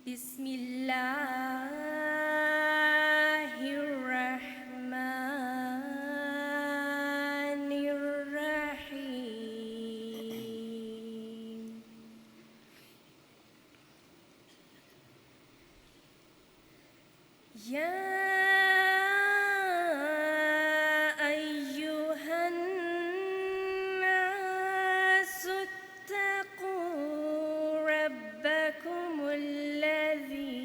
بسم الله الرحمن الرحيم. يا أيها الناس اتقوا ربكم الذي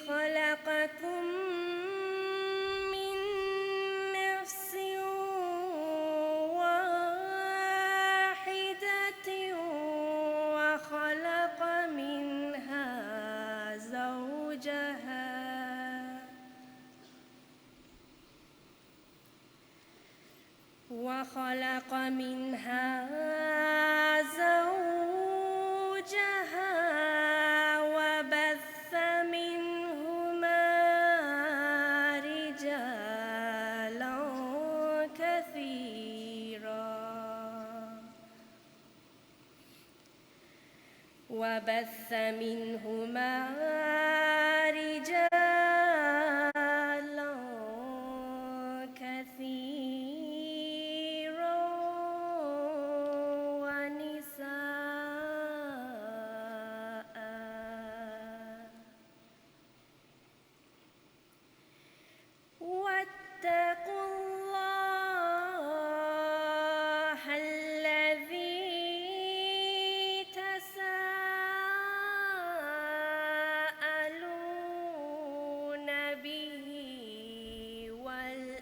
خلقكم من نفس واحدة وخلق منها زوجها وبث منهما رجالا كثيرا ونساء. واتقوا الله الذي تساءلون به والأرحام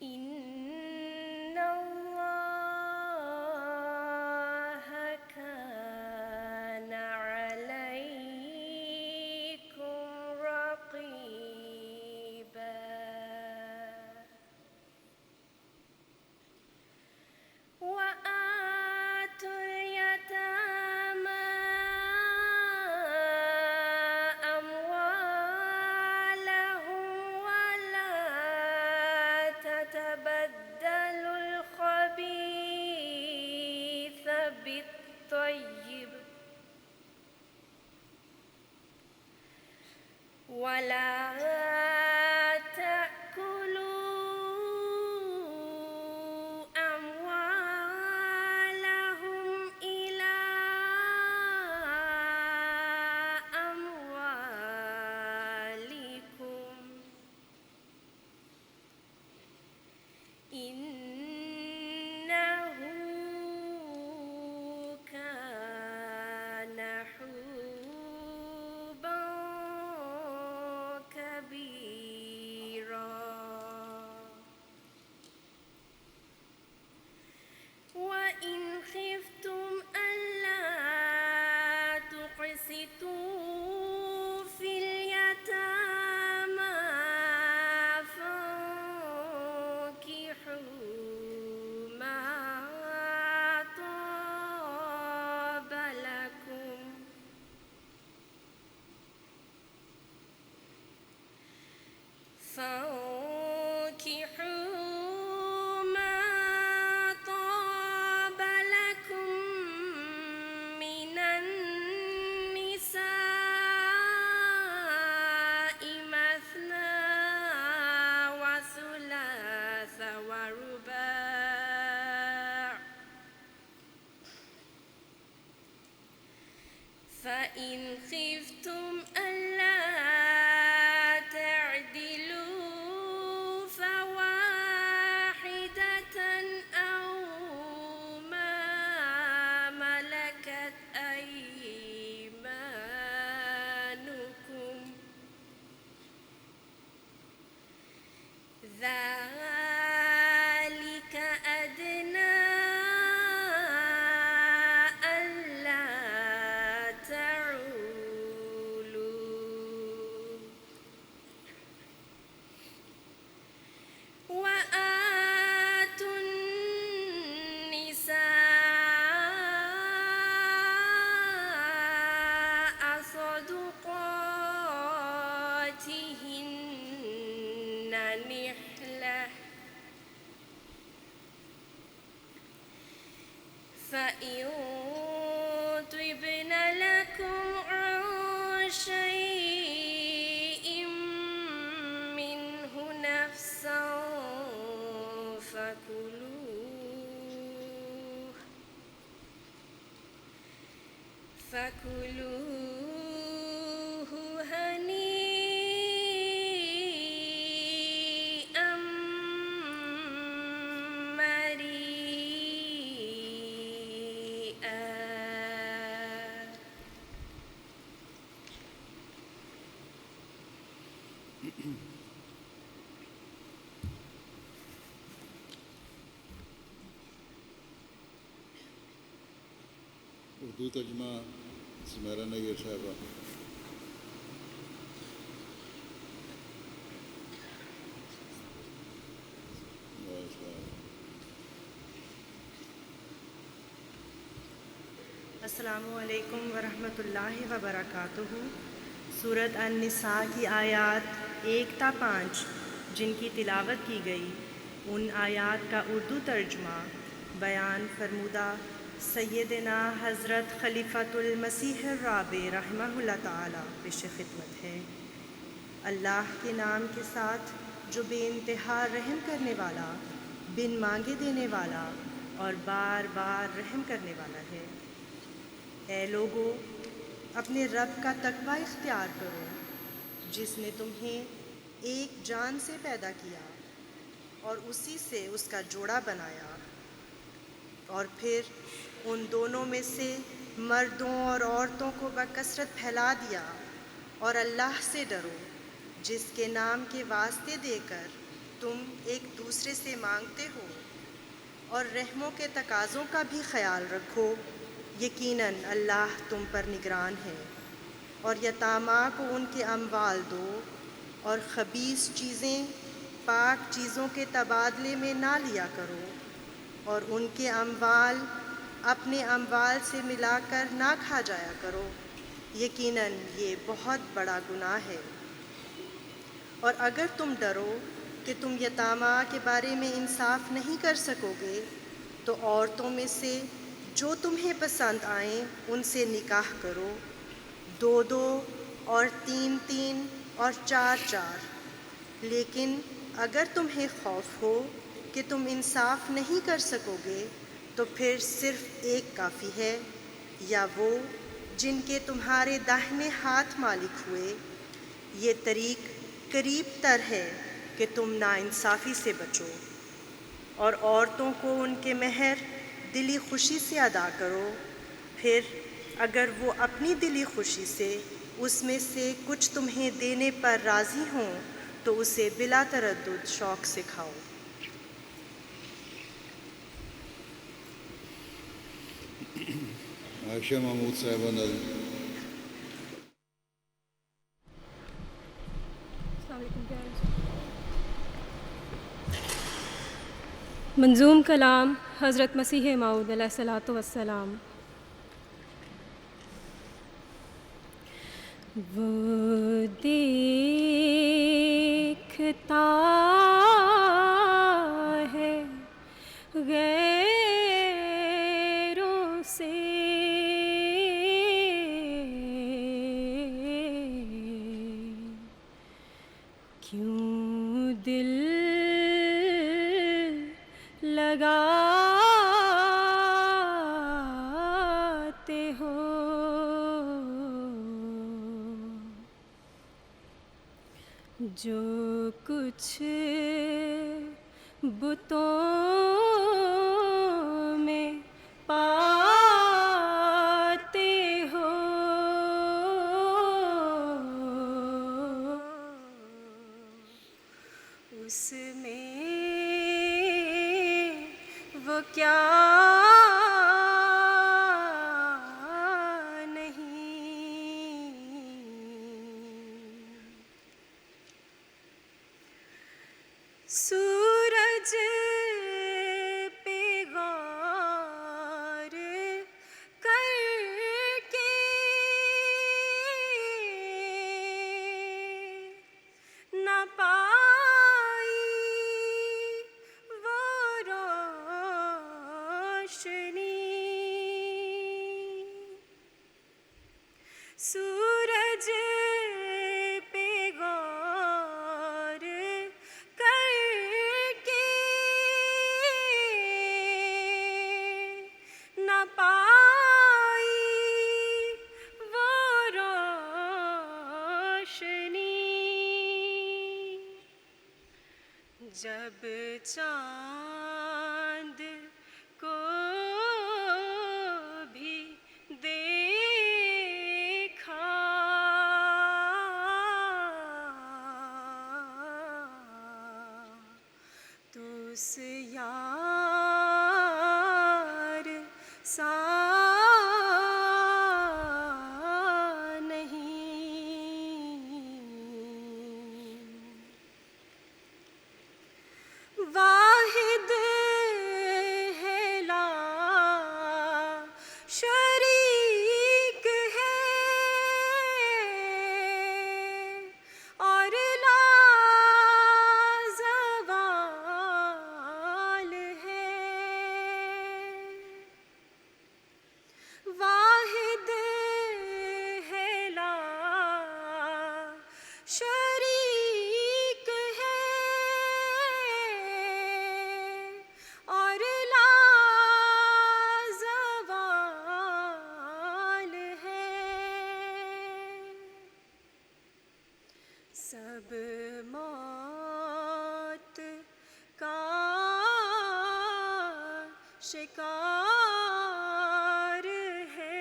إن الله كان عليكم رقيبا. وآتوا اليتامى أموالهم ولا تتبدلوا الخبيث بالطيب ولا تأكلوا أموالهم إلى أموالكم إنه كان حوبا كبيرا. وإن خفتم ألا تقسطوا في اليتامى فانكحوا ما طاب لكم من النساء مثنى وثلاث ورباع فإن خفتم ألا تعدلوا فواحدة أو ما ملكت أيمانكم ذلك أدنى ألا تعولوا. فإن طبن لكم عن شيء منه نفسا فكلوه هنيئا مريئا. اردو ترجمہ سمیرہ نگر صاحبہ. السلام علیکم ورحمۃ اللہ وبرکاتہ. سورۃ النساء کی آیات 1 تا 5 جن کی تلاوت کی گئی، ان آیات کا اردو ترجمہ بیان فرمودہ سیدنا حضرت خلیفۃ المسیح الرابع رحمہ اللہ تعالی پیش خدمت ہے. اللہ کے نام کے ساتھ جو بے انتہا رحم کرنے والا، بن مانگے دینے والا اور بار بار رحم کرنے والا ہے. اے لوگو، اپنے رب کا تقوی اختیار کرو جس نے تمہیں ایک جان سے پیدا کیا اور اسی سے اس کا جوڑا بنایا، اور پھر ان دونوں میں سے مردوں اور عورتوں کو بکثرت پھیلا دیا. اور اللہ سے ڈرو جس کے نام کے واسطے دے کر تم ایک دوسرے سے مانگتے ہو، اور رحموں کے تقاضوں کا بھی خیال رکھو، یقیناً اللہ تم پر نگران ہے. اور یتامیٰ کو ان کے اموال دو، اور خبیث چیزیں پاک چیزوں کے تبادلے میں نہ لیا کرو، اور ان کے اموال اپنے اموال سے ملا کر نہ کھا جایا کرو، یقیناً یہ بہت بڑا گناہ ہے. اور اگر تم ڈرو کہ تم یتامیٰ کے بارے میں انصاف نہیں کر سکو گے تو عورتوں میں سے جو تمہیں پسند آئیں ان سے نکاح کرو، 2 اور 3 اور 4. لیکن اگر تمہیں خوف ہو کہ تم انصاف نہیں کر سکو گے تو پھر صرف ایک کافی ہے، یا وہ جن کے تمہارے داہنے ہاتھ مالک ہوئے. یہ طریق قریب تر ہے کہ تم ناانصافی سے بچو. اور عورتوں کو ان کے مہر دلی خوشی سے ادا کرو، پھر اگر وہ اپنی دلی خوشی سے اس میں سے کچھ تمہیں دینے پر راضی ہوں تو اسے بلا تردد شوق سے کھاؤ. عائشہ محمود صاحبہ نظم. السلام علیکم پیارے. منظوم کلام حضرت مسیح موعود علیہ الصلوۃ والسلام. وہ دیکھتا ہے غیروں سے کیوں دل لگاتے ہو، جو کچھ بتوں میں پاتے ہو، اس میں وہ کیا سورج پہ غور کر کے نہ پائی وہ روشنی اس یار سا واحد ہے لا شریک ہے اور لا زوال ہے واحد ہے لا شریک ہے اور لا زوال ہے سب موت کا شکار ہے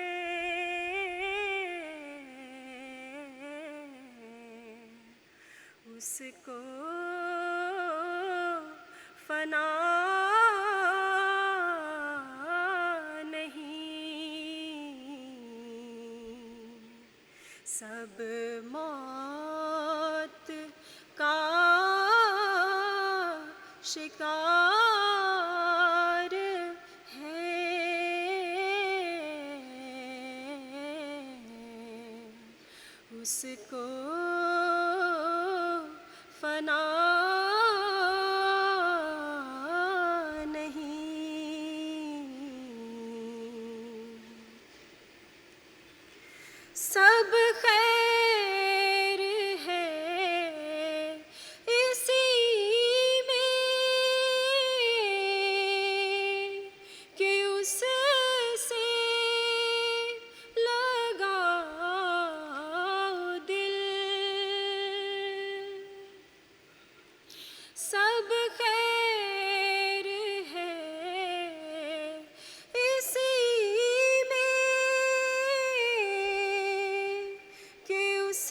اس کو فنا نہیں سب موت کا شکار ہے اس کو فنا نہیں سب خیر ہے اسی میں کہ اس سے لگاؤ دل سب خیر ہے اسی میں کہ اس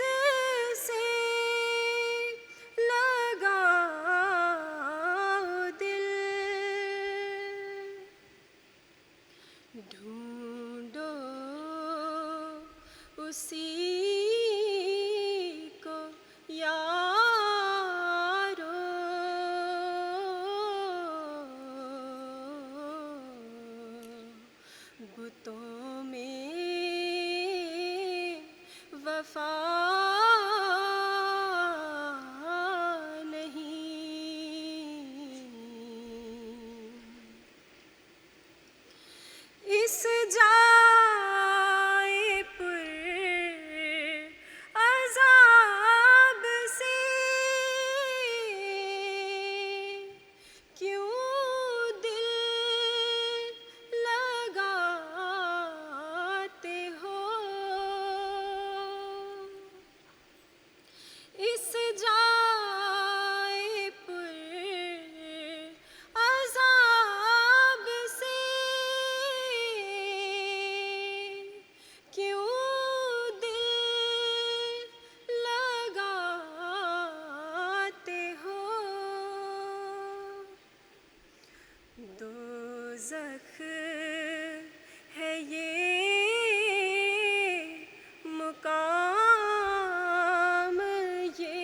سے لگاؤ دل ڈھونڈو اسی کو یارو بتوں میں وفا اس جائے پر عذاب سے کیوں دل لگاتے ہو اس جائے پر عذاب سے کیوں دل لگاتے ہو دوزخ ہے یہ مقام یہ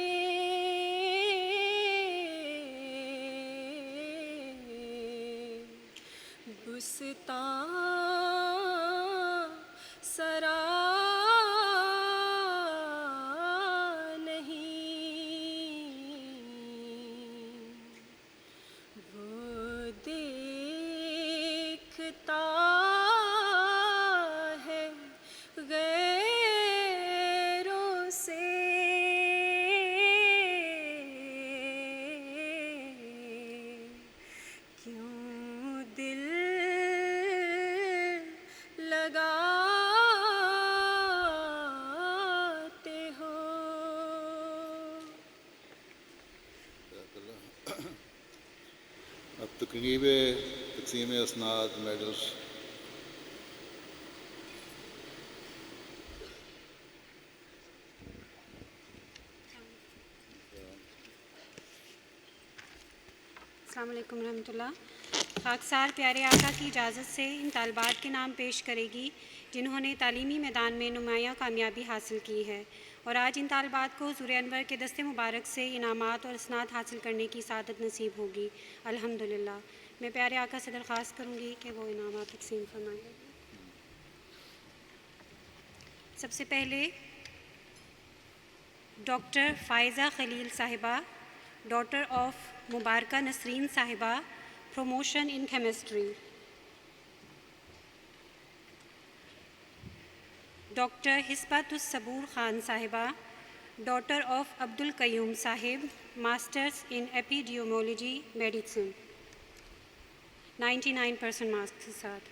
بستان سرا نہیں وہ دیکھتا ہے غیروں سے کیوں دل لگاتے ہو اب تقریب تقسیم اسناد میڈلز السلام علیکم ورحمۃ اللہ۔ خاکسار پیارے آقا کی اجازت سے ان طالبات کے نام پیش کرے گی جنہوں نے تعلیمی میدان میں نمایاں کامیابی حاصل کی ہے، اور آج ان طالبات کو حضور انور کے دست مبارک سے انعامات اور اسناد حاصل کرنے کی سعادت نصیب ہوگی الحمدللہ۔ میں پیارے آقا سے درخواست کروں گی کہ وہ انعامات تقسیم فرمائیں۔ سب سے پہلے ڈاکٹر فائزہ خلیل صاحبہ، ڈاٹر آف مبارکہ نسرین صاحبہ، پروموشن ان کیمسٹری۔ ڈاکٹر حسبت الصبور خان صاحبہ، ڈاٹر آف عبد القیوم صاحب، ماسٹرز ان ایپیڈیمیولوجی میڈیسن، 99% مارکس کے ساتھ۔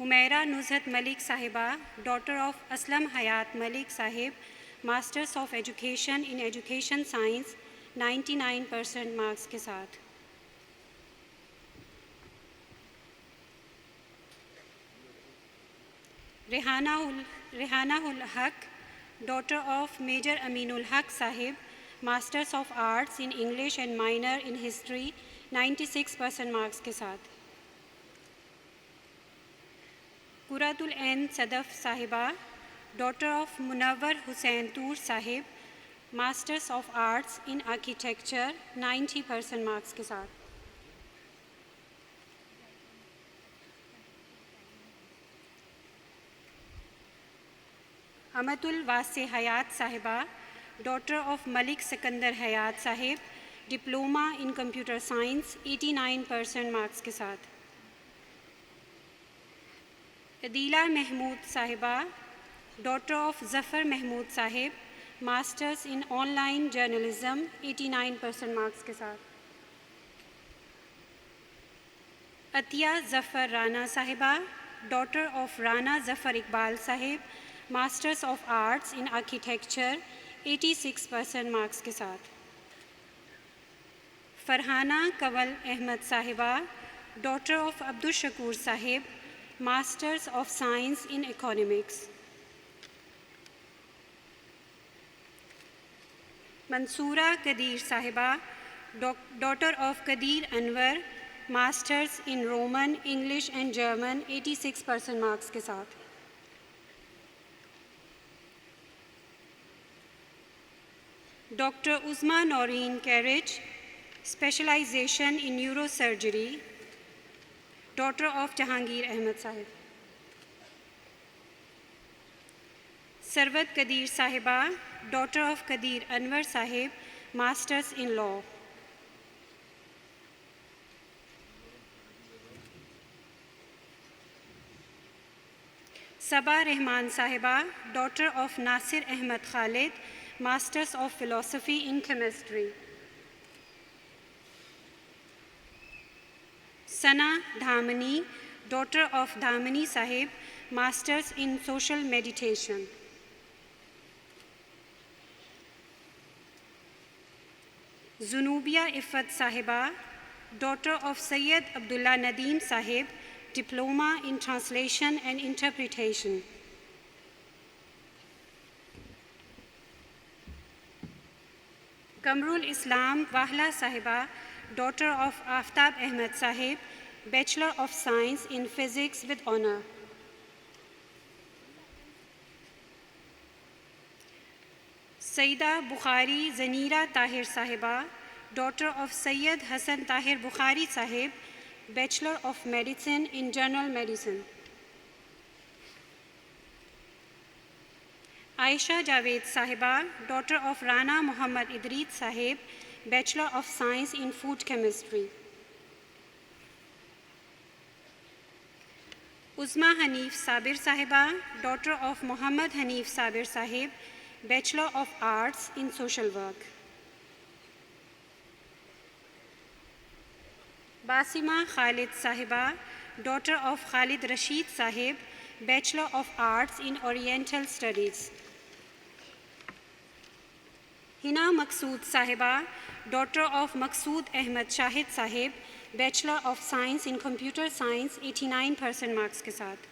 حمیرہ نزہت ملک صاحبہ، ڈاٹر آف اسلم حیات ملک صاحب، masters of education in education science, 99% marks کے ساتھ۔ ریحانہ الحق، ڈاٹر آف میجر امین الحق صاحب، masters of arts in English and minor in history, 96% marks کے ساتھ۔ قرۃ العین صدف صاحبہ، ڈاٹر آف منور حسین طور صاحب، masters of arts in architecture, 90% marks کے ساتھ۔ امت الواسع حیات صاحبہ، ڈاٹر آف ملک سکندر حیات صاحب، ڈپلومہ ان کمپیوٹر سائنس، 89% مارکس کے ساتھ۔ عدیلہ محمود صاحبہ، ڈاٹر آف ظفر محمود صاحب، masters in on line journalism, 89% marks کے ساتھ۔ عطیہ ظفر رانا صاحبہ، ڈاٹر آف رانا ظفر اقبال صاحب، masters of arts in architecture, 86% marks کے ساتھ۔ فرحانہ کنول احمد صاحبہ، ڈاٹر آف عبدالشکور صاحب، masters of science in economics. Mansoora Qadeer صاحبہ، daughter of Qadeer Anwar, masters in Roman English and German, 86% marks کے ساتھ۔ ڈاکٹر عظمیٰ نورین کیرج، specialisation in neuro surgery, daughter of Jahangir Ahmed صاحب۔ ثروت قدیر صاحبہ، ڈاٹر آف قدیر انور صاحب، ماسٹرز ان لاء۔ صبا رحمان صاحبہ، daughter of Nasir Ahmed Khalid, masters of philosophy in chemistry. Sana Dhamni, daughter of Dhamni صاحب، masters in social meditation. Zunobia Iffat صاحبہ، daughter of Syed Abdullah Nadeem صاحب، diploma in translation and interpretation. Qamar ul Islam Wahla صاحبہ، daughter of Aftab Ahmed صاحب، bachelor of science in physics with honour. Syeda Bukhari Zunaira Tahir صاحبہ، daughter of Syed Hassan Tahir Bukhari صاحب، bachelor of medicine in general medicine. Ayesha Javed صاحبہ، daughter of Rana Muhammad Idrees صاحب، bachelor of science in food chemistry. Uzma Hanif Sabir صاحبہ، daughter of Muhammad Hanif Sabir صاحب، bachelor of arts in social work. Basma Khalid صاحبہ، daughter of Khalid Rasheed صاحب، bachelor of arts in oriental studies. Hina Maqsood صاحبہ، daughter of Maqsood Ahmed Shahid صاحب، bachelor of science in computer science, 89% marks کے ساتھ۔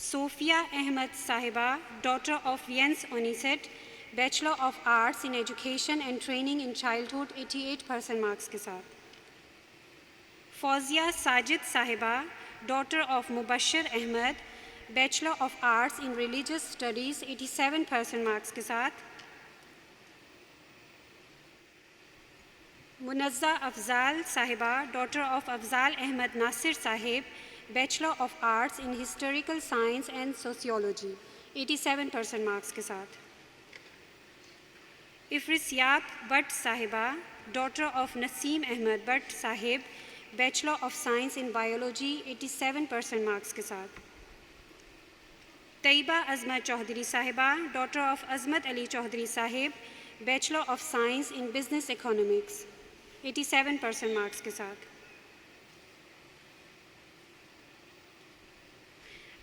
صوفیہ احمد صاحبہ، daughter of ینس اونیسٹ، bachelor of arts in education and training in childhood 88% marks کے ساتھ. فوزیہ ساجد صاحبہ daughter of Mubashir Ahmed bachelor of arts in religious studies 87% marks کے ساتھ. منزہ افضال صاحبہ ڈاٹر آف افضال احمد ناصر صاحب bachelor of arts in historical science and sociology 87% marks کے ساتھ. افرسیاب بٹ صاحبہ ڈاٹر آف نسیم احمد بٹ صاحب bachelor of science in biology 87% marks کے ساتھ. طیبہ عظمت چودھری صاحبہ ڈاٹر آف عظمت علی چودھری صاحب bachelor of science in business economics 87% marks کے ساتھ.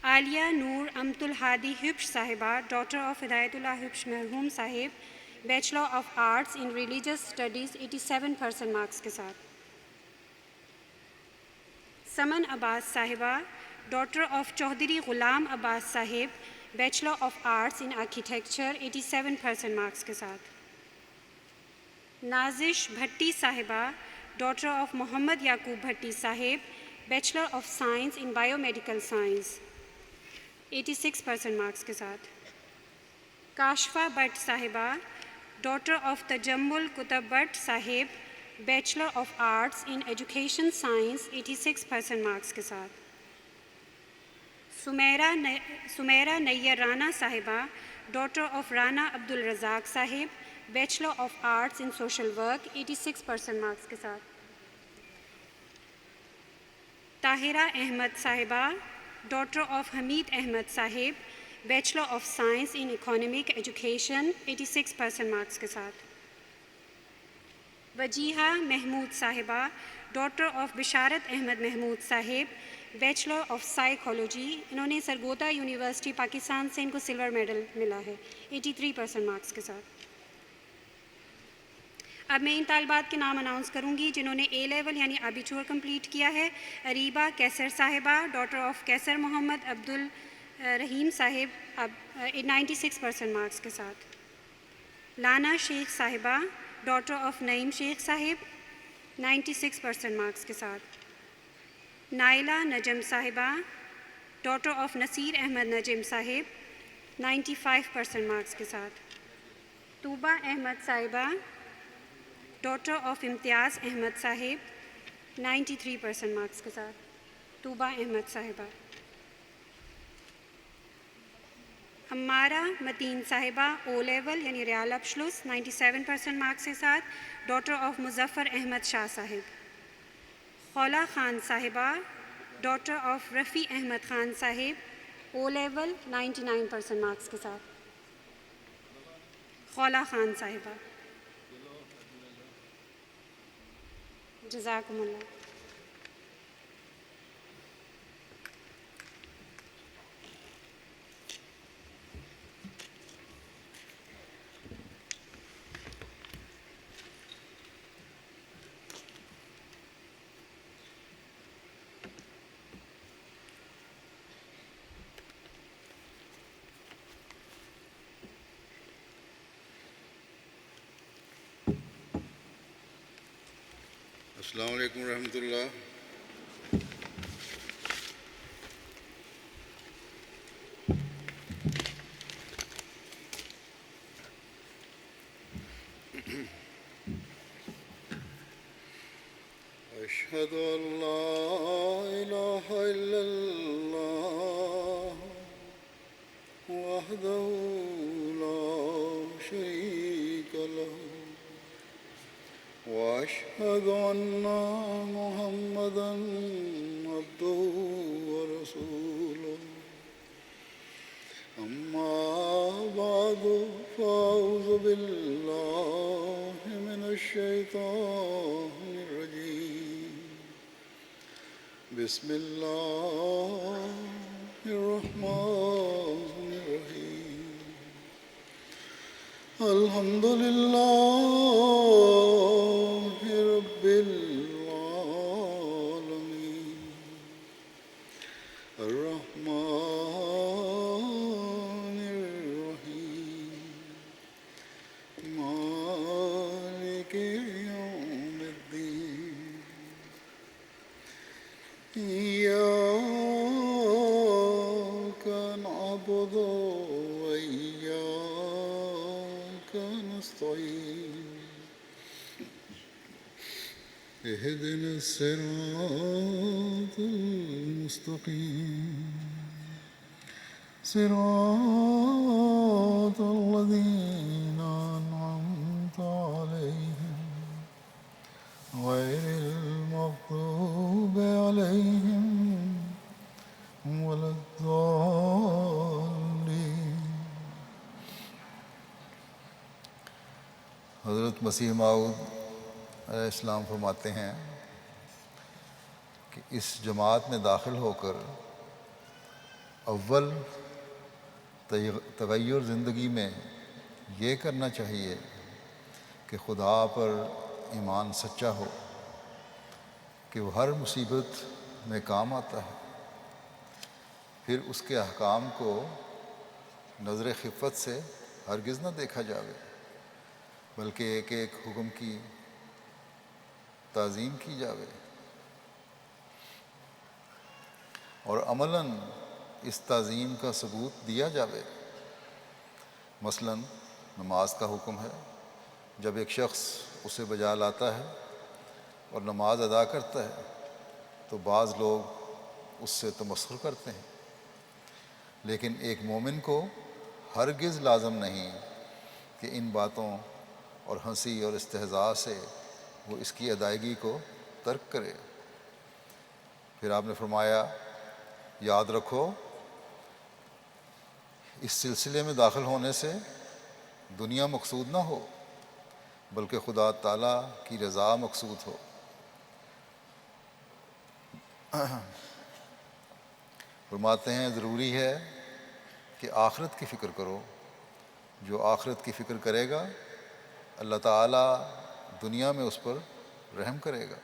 عالیہ نور امت الہادی حبش صاحبہ ڈاٹر آف ہدایت اللہ حبش مرحوم صاحب bachelor of arts in religious studies 87% marks کے ساتھ. سمن عباس صاحبہ ڈاٹر آف چودھری غلام عباس صاحب bachelor of arts in architecture 87% marks کے ساتھ. نازش بھٹی صاحبہ ڈاٹر آف محمد یعقوب بھٹی صاحب bachelor of science in bio medical science 86% marks کے ساتھ. کاشفہ بٹ صاحبہ ڈاٹر آف تجمل کتب بٹ صاحب bachelor of arts in education science 86% marks کے ساتھ. سمیرہ نیر رانا صاحبہ ڈاٹر آف رانا عبد الرزاق صاحب bachelor of arts in social work 86% marks کے ساتھ. طاہرہ احمد صاحبہ ڈاٹر آف حمید احمد صاحب bachelor of science in economic education 86% marks کے ساتھ. وجیہہ محمود صاحبہ ڈاٹر آف بشارت احمد محمود صاحب بیچلر آف سائیکالوجی. انہوں نے سرگودا یونیورسٹی پاکستان سے ان کو سلور میڈل ملا ہے 83% مارکس کے ساتھ. اب میں ان طالبات کے نام اناؤنس کروں گی جنہوں نے اے لیول یعنی ابیچور کمپلیٹ کیا ہے. اریبہ کیسر صاحبہ ڈاٹر آف کیسر محمد عبد الرحیم صاحب 96% مارکس کے ساتھ. لانا شیخ صاحبہ ڈاٹر آف نعیم شیخ صاحب 96% مارکس کے ساتھ. نائلہ نجم صاحبہ ڈاٹر آف نصیر احمد نجم صاحب 95% مارکس کے ساتھ. طوبہ احمد صاحبہ ڈاٹر آف امتیاز احمد صاحب 93% مارکس کے ساتھ. طوبہ احمد صاحبہ. عمارہ متین صاحبہ او لیول یعنی ریال ابشلوس 97% مارکس کے ساتھ ڈاٹر آف مظفر احمد شاہ صاحب. خولا خان صاحبہ ڈاٹر آف رفیع احمد خان صاحب او لیول 99% مارکس کے ساتھ. خولا خان صاحبہ. جزاکم اللہ. السلام علیکم ورحمۃ اللہ. اشہد ان لا الہ الا اللہ وحدہ لا شریک لہ وأشهد أن محمدًا عبده ورسوله. أما بعد فأعوذ بالله من الشيطان الرجيم. بسم الله الرحمن الرحيم. الحمد لله رب العالمين الرحمن الرحيم إياك نعبد وإياك نستعين اهدنا الصراط المستقيم صراط الذين أنعمت عليهم غير المغضوب عليهم ولا الضالين۔ حضرت مسیح موعود علیہ السلام فرماتے ہیں کہ اس جماعت میں داخل ہو کر اول تغیر زندگی میں یہ کرنا چاہیے کہ خدا پر ایمان سچا ہو کہ وہ ہر مصیبت میں کام آتا ہے، پھر اس کے احکام کو نظر خفت سے ہرگز نہ دیکھا جاوے، بلکہ ایک ایک حکم کی تعظیم کی جاوے اور عملاً اس تعظیم کا ثبوت دیا جاوے۔ مثلاً نماز کا حکم ہے، جب ایک شخص اسے بجا لاتا ہے اور نماز ادا کرتا ہے تو بعض لوگ اس سے تمسخر کرتے ہیں، لیکن ایک مومن کو ہرگز لازم نہیں کہ ان باتوں اور ہنسی اور استہزاء سے وہ اس کی ادائیگی کو ترک کرے۔ پھر آپ نے فرمایا، یاد رکھو اس سلسلے میں داخل ہونے سے دنیا مقصود نہ ہو بلکہ خدا تعالیٰ کی رضا مقصود ہو۔ فرماتے ہیں ضروری ہے کہ آخرت کی فکر کرو، جو آخرت کی فکر کرے گا اللہ تعالیٰ دنیا میں اس پر رحم کرے گا۔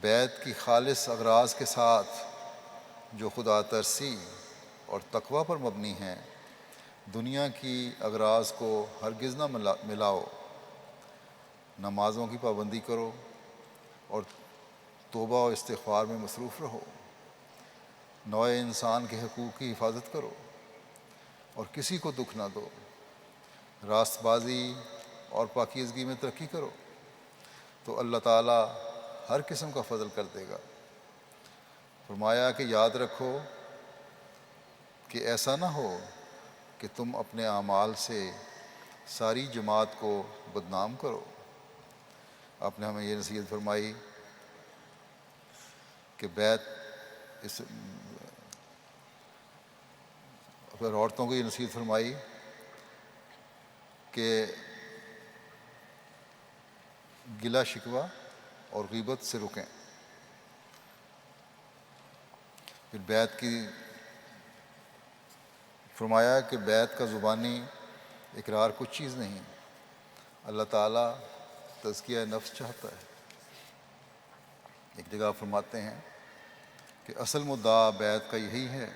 بیت کی خالص اغراض کے ساتھ جو خدا ترسی اور تقوی پر مبنی ہیں، دنیا کی اغراض کو ہرگز نہ ملاؤ۔ نمازوں کی پابندی کرو اور توبہ و استغفار میں مصروف رہو۔ نوع انسان کے حقوق کی حفاظت کرو اور کسی کو دکھ نہ دو۔ راست بازی اور پاکیزگی میں ترقی کرو تو اللہ تعالیٰ ہر قسم کا فضل کر دے گا۔ فرمایا کہ یاد رکھو کہ ایسا نہ ہو کہ تم اپنے اعمال سے ساری جماعت کو بدنام کرو۔ آپ نے ہمیں یہ نصیحت فرمائی کہ بیت پھر عورتوں کو یہ نصیحت فرمائی کہ گلہ شکوہ اور غیبت سے رکیں۔ پھر بیت کی فرمایا کہ بیت کا زبانی اقرار کچھ چیز نہیں، اللہ تعالیٰ تزکیہ نفس چاہتا ہے۔ ایک جگہ فرماتے ہیں کہ اصل مدعا بیت کا یہی ہے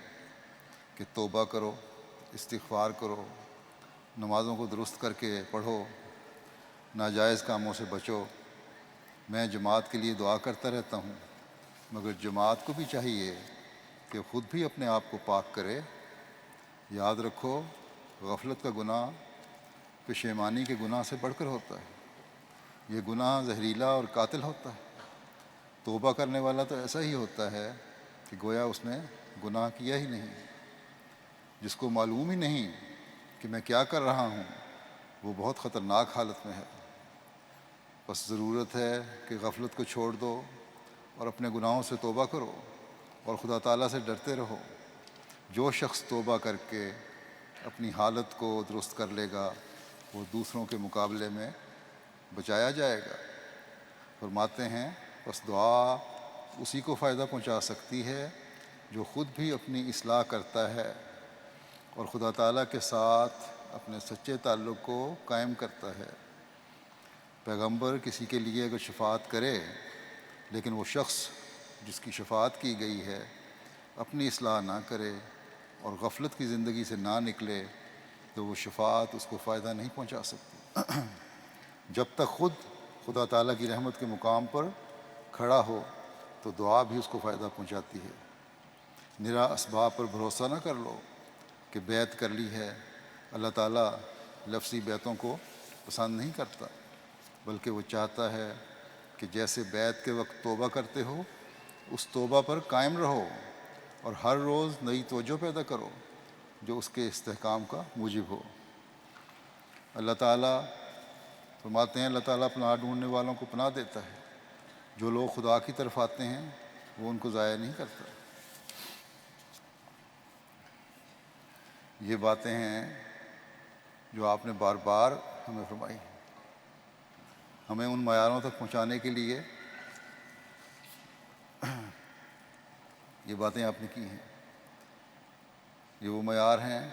کہ توبہ کرو، استغفار کرو، نمازوں کو درست کر کے پڑھو، ناجائز کاموں سے بچو۔ میں جماعت کے لیے دعا کرتا رہتا ہوں، مگر جماعت کو بھی چاہیے کہ خود بھی اپنے آپ کو پاک کرے۔ یاد رکھو غفلت کا گناہ پشیمانی کے گناہ سے بڑھ کر ہوتا ہے، یہ گناہ زہریلا اور قاتل ہوتا ہے۔ توبہ کرنے والا تو ایسا ہی ہوتا ہے کہ گویا اس نے گناہ کیا ہی نہیں۔ جس کو معلوم ہی نہیں کہ میں کیا کر رہا ہوں وہ بہت خطرناک حالت میں ہے۔ بس ضرورت ہے کہ غفلت کو چھوڑ دو اور اپنے گناہوں سے توبہ کرو اور خدا تعالیٰ سے ڈرتے رہو۔ جو شخص توبہ کر کے اپنی حالت کو درست کر لے گا وہ دوسروں کے مقابلے میں بچایا جائے گا۔ فرماتے ہیں بس دعا اسی کو فائدہ پہنچا سکتی ہے جو خود بھی اپنی اصلاح کرتا ہے اور خدا تعالیٰ کے ساتھ اپنے سچے تعلق کو قائم کرتا ہے۔ پیغمبر کسی کے لیے اگر شفاعت کرے لیکن وہ شخص جس کی شفاعت کی گئی ہے اپنی اصلاح نہ کرے اور غفلت کی زندگی سے نہ نکلے تو وہ شفاعت اس کو فائدہ نہیں پہنچا سکتی۔ جب تک خود خدا تعالیٰ کی رحمت کے مقام پر کھڑا ہو تو دعا بھی اس کو فائدہ پہنچاتی ہے۔ نرا اسباب پر بھروسہ نہ کر لو کہ بیعت کر لی ہے، اللہ تعالیٰ لفظی بیعتوں کو پسند نہیں کرتا، بلکہ وہ چاہتا ہے کہ جیسے بیعت کے وقت توبہ کرتے ہو اس توبہ پر قائم رہو اور ہر روز نئی توجہ پیدا کرو جو اس کے استحکام کا موجب ہو۔ اللہ تعالیٰ فرماتے ہیں، اللہ تعالیٰ پناہ ڈھونڈنے والوں کو پناہ دیتا ہے، جو لوگ خدا کی طرف آتے ہیں وہ ان کو ضائع نہیں کرتا۔ یہ باتیں ہیں جو آپ نے بار بار ہمیں فرمائی ہیں، ہمیں ان معیاروں تک پہنچانے کے لیے یہ باتیں آپ نے کی ہیں۔ یہ وہ معیار ہیں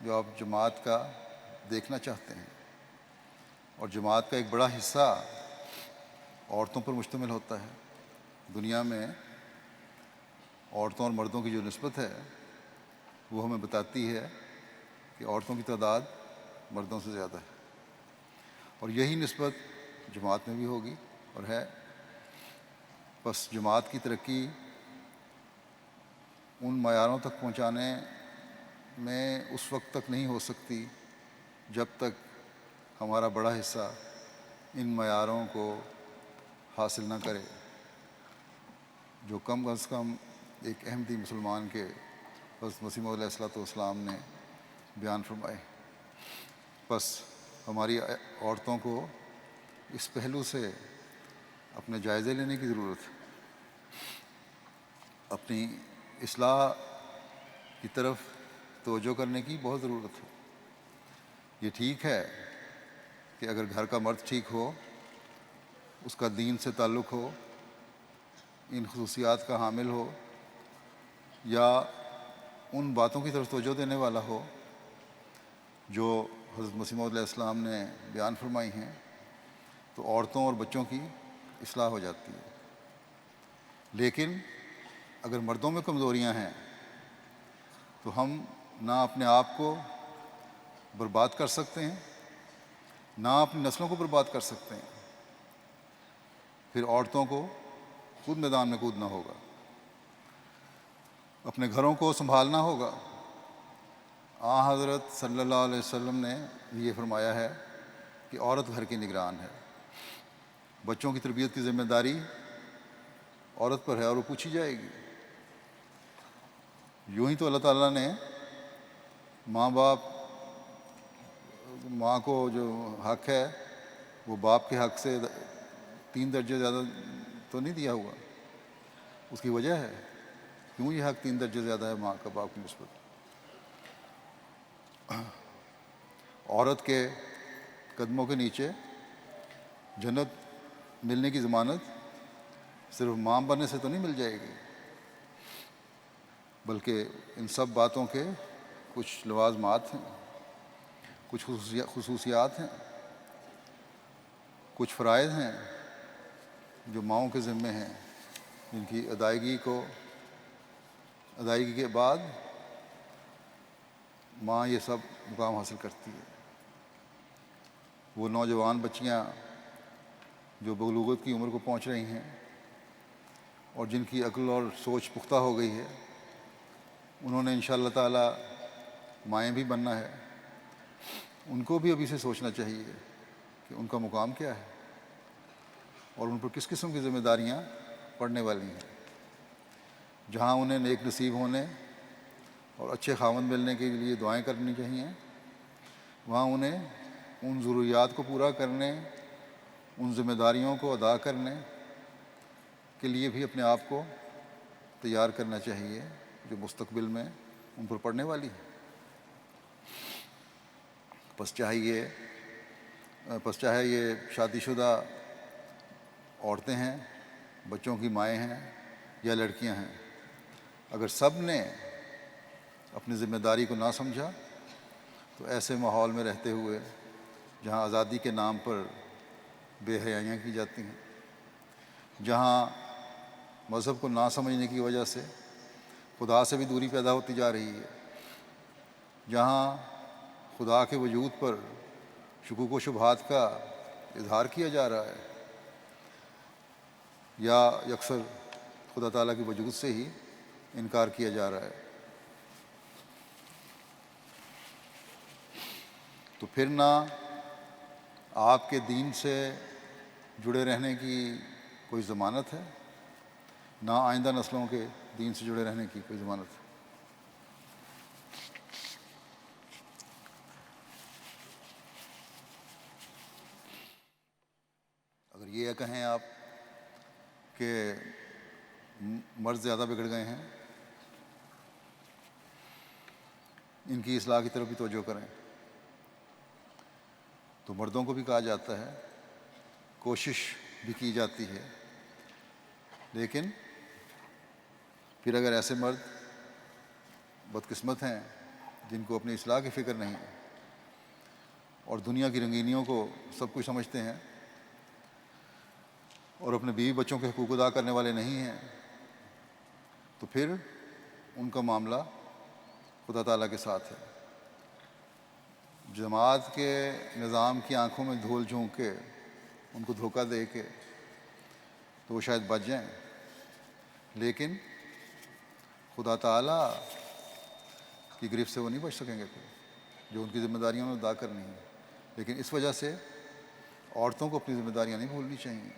جو آپ جماعت کا دیکھنا چاہتے ہیں، اور جماعت کا ایک بڑا حصہ عورتوں پر مشتمل ہوتا ہے۔ دنیا میں عورتوں اور مردوں کی جو نسبت ہے وہ ہمیں بتاتی ہے کہ عورتوں کی تعداد مردوں سے زیادہ ہے، اور یہی نسبت جماعت میں بھی ہوگی اور ہے۔ بس جماعت کی ترقی ان معیاروں تک پہنچانے میں اس وقت تک نہیں ہو سکتی جب تک ہمارا بڑا حصہ ان معیاروں کو حاصل نہ کرے، جو کم از کم ایک احمدی مسلمان کے حضرت مسیح موعود علیہ السلام نے بیان فرمائے۔ بس ہماری عورتوں کو اس پہلو سے اپنے جائزے لینے کی ضرورت ہے، اپنی اصلاح کی طرف توجہ کرنے کی بہت ضرورت ہے۔ یہ ٹھیک ہے کہ اگر گھر کا مرد ٹھیک ہو، اس کا دین سے تعلق ہو، ان خصوصیات کا حامل ہو، یا ان باتوں کی طرف توجہ دینے والا ہو جو حضرت مسیح موعود علیہ السلام نے بیان فرمائی ہیں، تو عورتوں اور بچوں کی اصلاح ہو جاتی ہے۔ لیکن اگر مردوں میں کمزوریاں ہیں تو ہم نہ اپنے آپ کو برباد کر سکتے ہیں، نہ اپنی نسلوں کو برباد کر سکتے ہیں۔ پھر عورتوں کو خود میدان میں کودنا ہوگا، اپنے گھروں کو سنبھالنا ہوگا۔ حضرت صلی اللہ علیہ وسلم نے یہ فرمایا ہے کہ عورت گھر کی نگران ہے، بچوں کی تربیت کی ذمہ داری عورت پر ہے اور وہ پوچھی جائے گی۔ یوں ہی تو اللہ تعالیٰ نے ماں کو جو حق ہے وہ باپ کے حق سے 3 درجے زیادہ تو نہیں دیا ہوا۔ اس کی وجہ ہے کیوں یہ حق 3 درجے زیادہ ہے ماں کا باپ کی نسبت۔ عورت کے قدموں کے نیچے جنت ملنے کی ضمانت صرف ماں بننے سے تو نہیں مل جائے گی، بلکہ ان سب باتوں کے کچھ لوازمات ہیں، کچھ خصوصیات ہیں، کچھ فرائض ہیں جو ماؤں کے ذمے ہیں، جن کی ادائیگی کے بعد ماں یہ سب مقام حاصل کرتی ہے۔ وہ نوجوان بچیاں جو بلوغت کی عمر کو پہنچ رہی ہیں اور جن کی عقل اور سوچ پختہ ہو گئی ہے، انہوں نے انشاءاللہ تعالیٰ مائیں بھی بننا ہے۔ ان کو بھی ابھی سے سوچنا چاہیے کہ ان کا مقام کیا ہے اور ان پر کس قسم کی ذمہ داریاں پڑنے والی ہیں۔ جہاں انہیں نیک نصیب ہونے اور اچھے خاوند ملنے کے لیے دعائیں کرنی چاہیے، وہاں انہیں ان ضروریات کو پورا کرنے، ان ذمہ داریوں کو ادا کرنے کے لیے بھی اپنے آپ کو تیار کرنا چاہیے جو مستقبل میں ان پر پڑنے والی ہے۔ پس چاہے یہ شادی شدہ عورتیں ہیں، بچوں کی مائیں ہیں یا لڑکیاں ہیں، اگر سب نے اپنی ذمہ داری کو نہ سمجھا تو ایسے ماحول میں رہتے ہوئے جہاں آزادی کے نام پر بے حیائیاں کی جاتی ہیں، جہاں مذہب کو نہ سمجھنے کی وجہ سے خدا سے بھی دوری پیدا ہوتی جا رہی ہے، جہاں خدا کے وجود پر شکوک و شبہات کا اظہار کیا جا رہا ہے، یا اکثر خدا تعالیٰ کے وجود سے ہی انکار کیا جا رہا ہے۔ تو پھر نہ آپ کے دین سے جڑے رہنے کی کوئی ضمانت ہے، نہ آئندہ نسلوں کے دین سے جڑے رہنے کی کوئی ضمانت ہے۔ اگر یہ کہیں آپ کہ مرد زیادہ بگڑ گئے ہیں، ان کی اصلاح کی طرف بھی توجہ کریں، تو مردوں کو بھی کہا جاتا ہے، کوشش بھی کی جاتی ہے، لیکن پھر اگر ایسے مرد بدقسمت ہیں جن کو اپنی اصلاح کی فکر نہیں اور دنیا کی رنگینیوں کو سب کچھ سمجھتے ہیں اور اپنے بیوی بچوں کے حقوق ادا کرنے والے نہیں ہیں، تو پھر ان کا معاملہ خدا تعالیٰ کے ساتھ ہے۔ جماعت کے نظام کی آنکھوں میں دھول جھونک کے ان کو دھوکہ دے کے تو وہ شاید بچ جائیں، لیکن خدا تعالیٰ کی گرفت سے وہ نہیں بچ سکیں گے جو ان کی ذمہ داریوں میں ادا کرنی ہے۔ لیکن اس وجہ سے عورتوں کو اپنی ذمہ داریاں نہیں بھولنی چاہیے،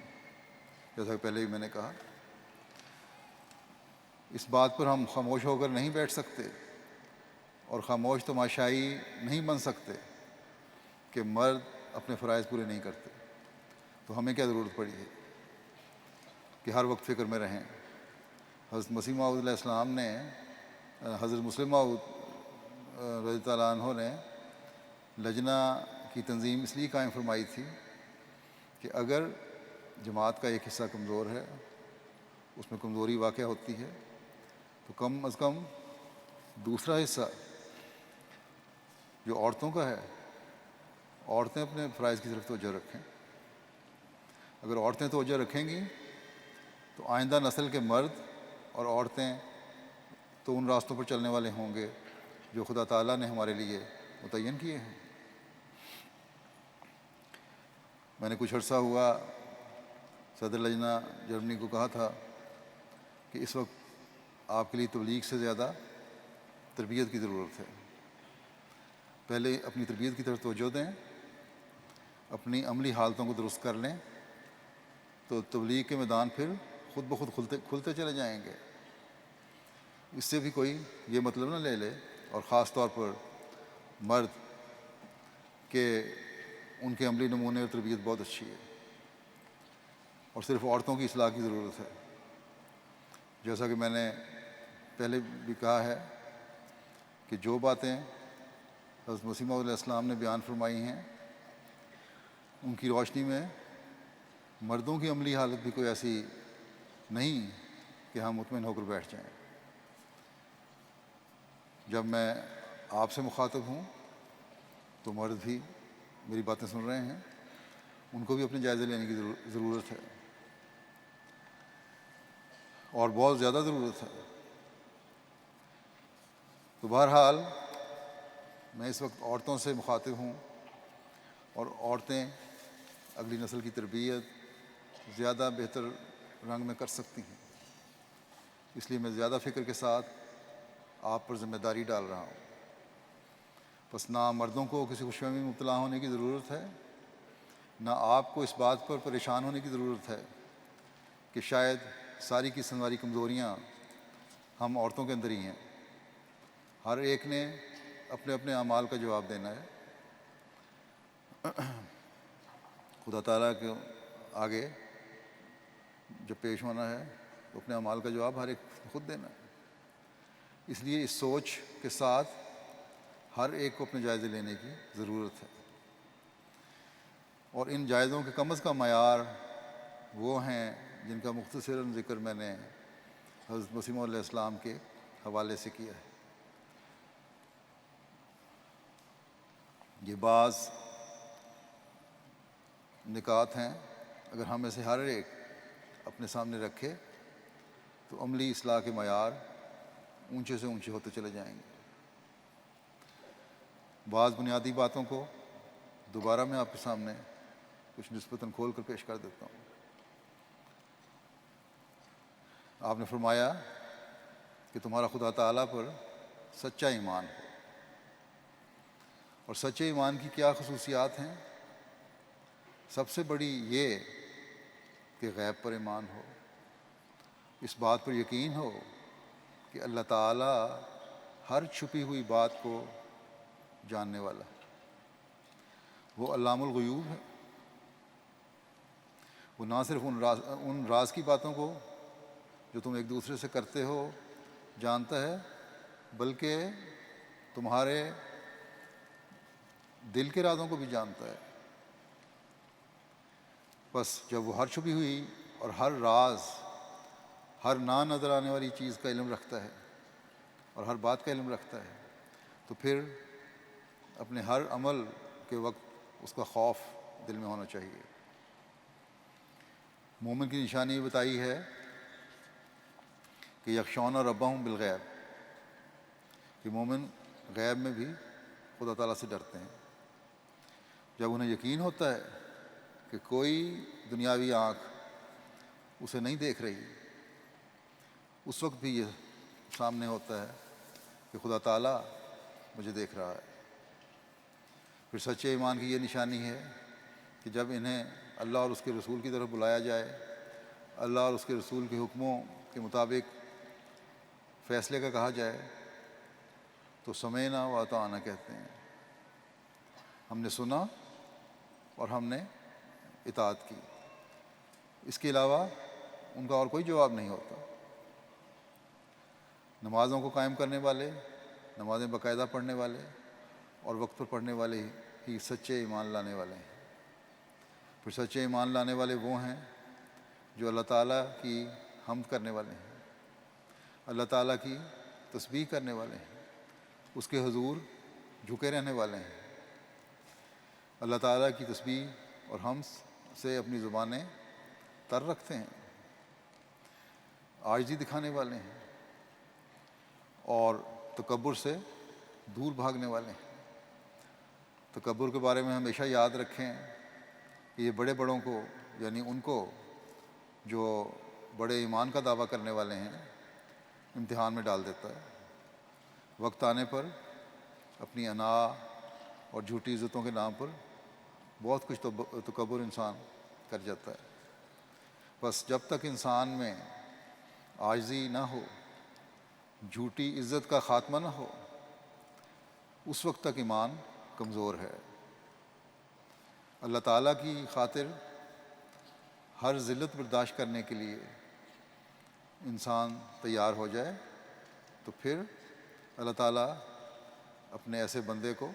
جیسا کہ پہلے بھی میں نے کہا۔ اس بات پر ہم خاموش ہو کر نہیں بیٹھ سکتے اور خاموش تماشائی نہیں بن سکتے کہ مرد اپنے فرائض پورے نہیں کرتے، تو ہمیں کیا ضرورت پڑی ہے کہ ہر وقت فکر میں رہیں۔ حضرت مسیح موعود علیہ السلام نے، حضرت مسلم موعود رضی اللہ عنہ نے لجنہ کی تنظیم اس لیے قائم فرمائی تھی کہ اگر جماعت کا ایک حصہ کمزور ہے، اس میں کمزوری واقع ہوتی ہے، تو کم از کم دوسرا حصہ جو عورتوں کا ہے، عورتیں اپنے فرائض کی طرف توجہ رکھیں۔ اگر عورتیں توجہ رکھیں گی تو آئندہ نسل کے مرد اور عورتیں تو ان راستوں پر چلنے والے ہوں گے جو خدا تعالیٰ نے ہمارے لیے متعین کیے ہیں۔ میں نے کچھ عرصہ ہوا صدر لجنہ جرمنی کو کہا تھا کہ اس وقت آپ کے لیے تبلیغ سے زیادہ تربیت کی ضرورت ہے۔ پہلے اپنی تربیت کی طرف توجہ دیں، اپنی عملی حالتوں کو درست کر لیں، تو تبلیغ کے میدان پھر خود بخود کھلتے چلے جائیں گے۔ اس سے بھی کوئی یہ مطلب نہ لے لے، اور خاص طور پر مرد، کہ ان کے عملی نمونے اور تربیت بہت اچھی ہے اور صرف عورتوں کی اصلاح کی ضرورت ہے۔ جیسا کہ میں نے پہلے بھی کہا ہے کہ جو باتیں حضرت مسیح موعود علیہ السلام نے بیان فرمائی ہیں، ان کی روشنی میں مردوں کی عملی حالت بھی کوئی ایسی نہیں کہ ہم مطمئن ہو کر بیٹھ جائیں۔ جب میں آپ سے مخاطب ہوں تو مرد بھی میری باتیں سن رہے ہیں، ان کو بھی اپنے جائزے لینے کی ضرورت ہے، اور بہت زیادہ ضرورت ہے۔ تو بہرحال میں اس وقت عورتوں سے مخاطب ہوں، اور عورتیں اگلی نسل کی تربیت زیادہ بہتر رنگ میں کر سکتی ہیں، اس لیے میں زیادہ فکر کے ساتھ آپ پر ذمہ داری ڈال رہا ہوں۔ بس نہ مردوں کو کسی خوش فہمی میں مبتلا ہونے کی ضرورت ہے، نہ آپ کو اس بات پر پریشان ہونے کی ضرورت ہے کہ شاید ساری کی ساری کمزوریاں ہم عورتوں کے اندر ہی ہیں۔ ہر ایک نے اپنے اپنے اعمال کا جواب دینا ہے، خدا تعالیٰ کے آگے جب پیش ہونا ہے تو اپنے اعمال کا جواب ہر ایک خود دینا ہے۔ اس لیے اس سوچ کے ساتھ ہر ایک کو اپنے جائزے لینے کی ضرورت ہے، اور ان جائزوں کے کم از کم معیار وہ ہیں جن کا مختصراً ذکر میں نے حضرت مسیح موعود علیہ السلام کے حوالے سے کیا ہے۔ یہ بعض نکات ہیں، اگر ہم میں سے ہر ایک اپنے سامنے رکھے تو عملی اصلاح کے معیار اونچے سے اونچے ہوتے چلے جائیں گے۔ بعض بنیادی باتوں کو دوبارہ میں آپ کے سامنے کچھ نسبتاً کھول کر پیش کر دیتا ہوں۔ آپ نے فرمایا کہ تمہارا خدا تعالیٰ پر سچا ایمان ہو. اور سچے ایمان کی کیا خصوصیات ہیں؟ سب سے بڑی یہ کہ غیب پر ایمان ہو، اس بات پر یقین ہو کہ اللہ تعالیٰ ہر چھپی ہوئی بات کو جاننے والا ہے. وہ علام الغیوب ہے. وہ نہ صرف ان راز کی باتوں کو جو تم ایک دوسرے سے کرتے ہو جانتا ہے، بلکہ تمہارے دل کے رازوں کو بھی جانتا ہے. بس جب وہ ہر چھپی ہوئی اور ہر راز، ہر نہ نظر آنے والی چیز کا علم رکھتا ہے اور ہر بات کا علم رکھتا ہے، تو پھر اپنے ہر عمل کے وقت اس کا خوف دل میں ہونا چاہیے. مومن کی نشانی یہ بتائی ہے کہ یخشون ربہم بالغیب، کہ مومن غیب میں بھی خدا تعالیٰ سے ڈرتے ہیں. جب انہیں یقین ہوتا ہے کہ کوئی دنیاوی آنکھ اسے نہیں دیکھ رہی، اس وقت بھی یہ سامنے ہوتا ہے کہ خدا تعالیٰ مجھے دیکھ رہا ہے. پھر سچے ایمان کی یہ نشانی ہے کہ جب انہیں اللہ اور اس کے رسول کی طرف بلایا جائے، اللہ اور اس کے رسول کے حکموں کے مطابق فیصلے کا کہا جائے، تو سمعنا و اطعنا کہتے ہیں. ہم نے سنا اور ہم نے اطاعت کی. اس کے علاوہ ان کا اور کوئی جواب نہیں ہوتا. نمازوں کو قائم کرنے والے، نمازیں باقاعدہ پڑھنے والے اور وقت پر پڑھنے والے ہی سچے ایمان لانے والے ہیں. پھر سچے ایمان لانے والے وہ ہیں جو اللہ تعالیٰ کی حمد کرنے والے ہیں، اللہ تعالیٰ کی تسبیح کرنے والے ہیں، اس کے حضور جھکے رہنے والے ہیں، اللہ تعالیٰ کی تسبیح اور حمد سے اپنی زبانیں تر رکھتے ہیں، عاجزی دکھانے والے ہیں اور تکبر سے دور بھاگنے والے ہیں. تکبر کے بارے میں ہمیشہ یاد رکھیں کہ یہ بڑے بڑوں کو، یعنی ان کو جو بڑے ایمان کا دعویٰ کرنے والے ہیں، امتحان میں ڈال دیتا ہے. وقت آنے پر اپنی انا اور جھوٹی عزتوں کے نام پر بہت کچھ تکبر انسان کر جاتا ہے. بس جب تک انسان میں عاجزی نہ ہو، جھوٹی عزت کا خاتمہ نہ ہو، اس وقت تک ایمان کمزور ہے. اللہ تعالیٰ کی خاطر ہر ذلت برداشت کرنے کے لیے انسان تیار ہو جائے تو پھر اللہ تعالیٰ اپنے ایسے بندے کو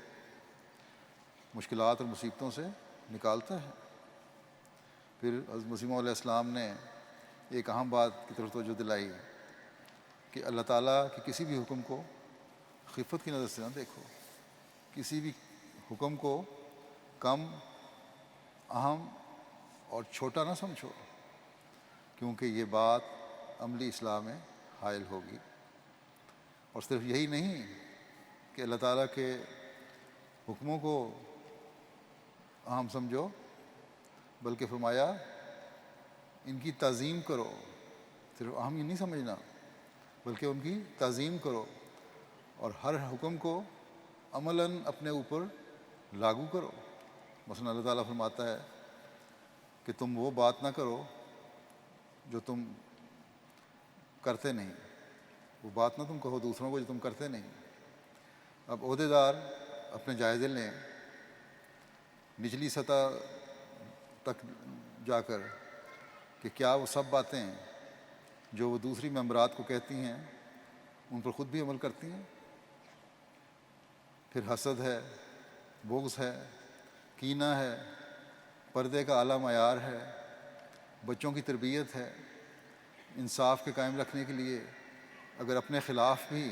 مشکلات اور مصیبتوں سے نکالتا ہے. پھر حضرت مسیح موعود علیہ السلام نے ایک اہم بات کی طرف توجہ دلائی کہ اللہ تعالیٰ کے کسی بھی حکم کو خفت کی نظر سے نہ دیکھو، کسی بھی حکم کو کم، اہم اور چھوٹا نہ سمجھو، کیونکہ یہ بات عملی اصلاح میں حائل ہوگی. اور صرف یہی نہیں کہ اللہ تعالیٰ کے حکموں کو اہم سمجھو، بلکہ فرمایا ان کی تعظیم کرو. صرف اہم ہی نہیں سمجھنا بلکہ ان کی تعظیم کرو اور ہر حکم کو عملاً اپنے اوپر لاگو کرو. مثلا اللہ تعالیٰ فرماتا ہے کہ تم وہ بات نہ کرو جو تم کرتے نہیں، وہ بات نہ تم کہو دوسروں کو جو تم کرتے نہیں. اب عہدیدار اپنے جائزے لیں، نچلی سطح تک جا کر، کہ کیا وہ سب باتیں جو وہ دوسری ممبرات کو کہتی ہیں ان پر خود بھی عمل کرتی ہیں. پھر حسد ہے، بغض ہے، کینہ ہے، پردے کا اعلیٰ معیار ہے، بچوں کی تربیت ہے. انصاف کے قائم رکھنے کے لیے اگر اپنے خلاف بھی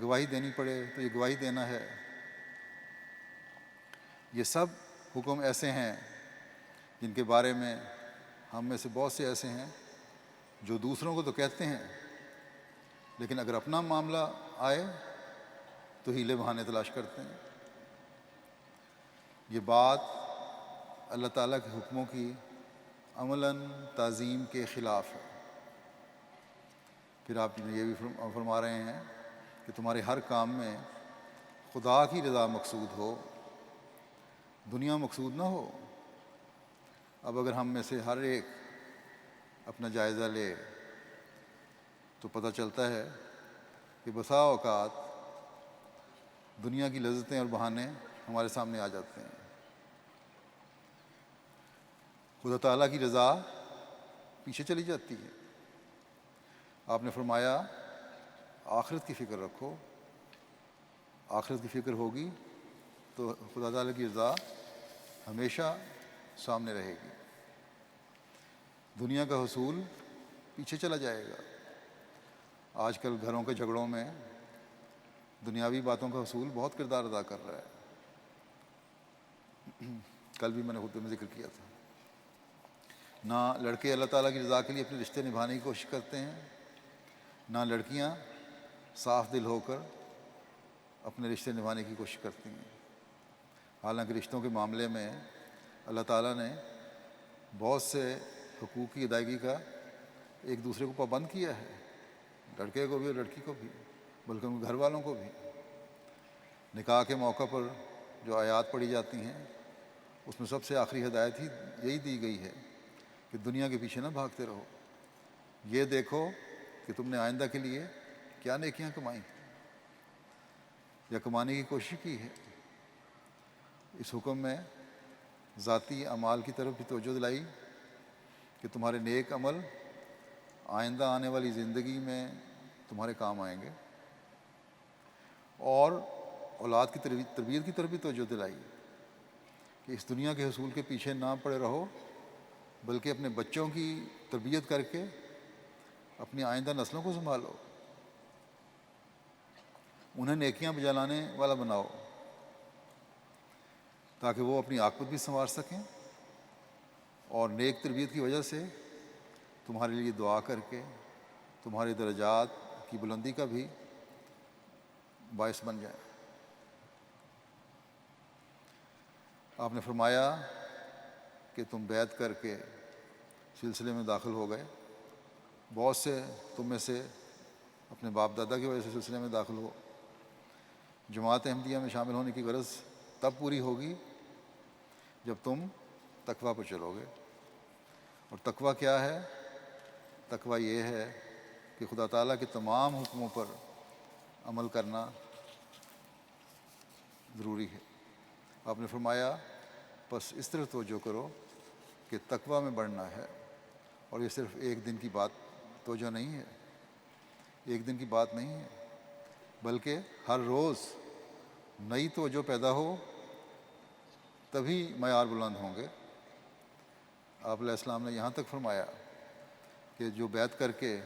گواہی دینی پڑے تو یہ گواہی دینا ہے. یہ سب حکم ایسے ہیں جن کے بارے میں ہم میں سے بہت سے ایسے ہیں جو دوسروں کو تو کہتے ہیں، لیکن اگر اپنا معاملہ آئے تو ہیلے بہانے تلاش کرتے ہیں. یہ بات اللہ تعالیٰ کے حکموں کی عملاً تعظیم کے خلاف ہے. پھر آپ یہ بھی فرما رہے ہیں کہ تمہارے ہر کام میں خدا کی رضا مقصود ہو، دنیا مقصود نہ ہو۔ اب اگر ہم میں سے ہر ایک اپنا جائزہ لے تو پتہ چلتا ہے کہ بسا اوقات دنیا کی لذتیں اور بہانے ہمارے سامنے آ جاتے ہیں۔ خدا تعالیٰ کی رضا پیچھے چلی جاتی ہے۔ آپ نے فرمایا آخرت کی فکر رکھو، آخرت کی فکر ہوگی تو خدا تعالیٰ کی رضا ہمیشہ سامنے رہے گی، دنیا کا حصول پیچھے چلا جائے گا۔ آج کل گھروں کے جھگڑوں میں دنیاوی باتوں کا حصول بہت کردار ادا کر رہا ہے۔ کل بھی میں نے خطبے میں ذکر کیا تھا، نہ لڑکے اللہ تعالیٰ کی رضا کے لیے اپنے رشتے نبھانے کی کوشش کرتے ہیں، نہ لڑکیاں صاف دل ہو کر اپنے رشتے نبھانے کی کوشش کرتی ہیں۔ حالانکہ رشتوں کے معاملے میں اللہ تعالیٰ نے بہت سے حقوق کی ادائیگی کا ایک دوسرے کو پابند کیا ہے، لڑکے کو بھی اور لڑکی کو بھی، بلکہ ان کے گھر والوں کو بھی۔ نکاح کے موقع پر جو آیات پڑھی جاتی ہیں اس میں سب سے آخری ہدایت ہی یہی دی گئی ہے کہ دنیا کے پیچھے نہ بھاگتے رہو، یہ دیکھو کہ تم نے آئندہ کے لیے کیا نیکیاں کمائی یا کمانے کی کوشش کی ہے۔ اس حکم میں ذاتی اعمال کی طرف بھی توجہ دلائی کہ تمہارے نیک عمل آئندہ آنے والی زندگی میں تمہارے کام آئیں گے، اور اولاد کی تربیت کی طرف بھی توجہ دلائی کہ اس دنیا کے حصول کے پیچھے نہ پڑے رہو، بلکہ اپنے بچوں کی تربیت کر کے اپنی آئندہ نسلوں کو سنبھالو، انہیں نیکیاں بجا لانے والا بناؤ تاکہ وہ اپنی عاقبت بھی سنوار سکیں، اور نیک تربیت کی وجہ سے تمہارے لیے دعا کر کے تمہارے درجات کی بلندی کا بھی باعث بن جائیں۔ آپ نے فرمایا کہ تم بیعت کر کے سلسلے میں داخل ہو گئے، بہت سے تم میں سے اپنے باپ دادا کی وجہ سے سلسلے میں داخل ہو۔ جماعت احمدیہ میں شامل ہونے کی غرض تب پوری ہوگی جب تم تقویٰ پر چلو گے۔ اور تقویٰ کیا ہے؟ تقویٰ یہ ہے کہ خدا تعالیٰ کے تمام حکموں پر عمل کرنا ضروری ہے۔ آپ نے فرمایا بس اس طرح توجہ کرو کہ تقویٰ میں بڑھنا ہے، اور یہ صرف ایک دن کی بات توجہ نہیں ہے، ایک دن کی بات نہیں ہے، بلکہ ہر روز نئی توجہ پیدا ہو تبھی معیار بلند ہوں گے۔ آپ علیہ السلام نے یہاں تک فرمایا کہ جو بیعت کر کے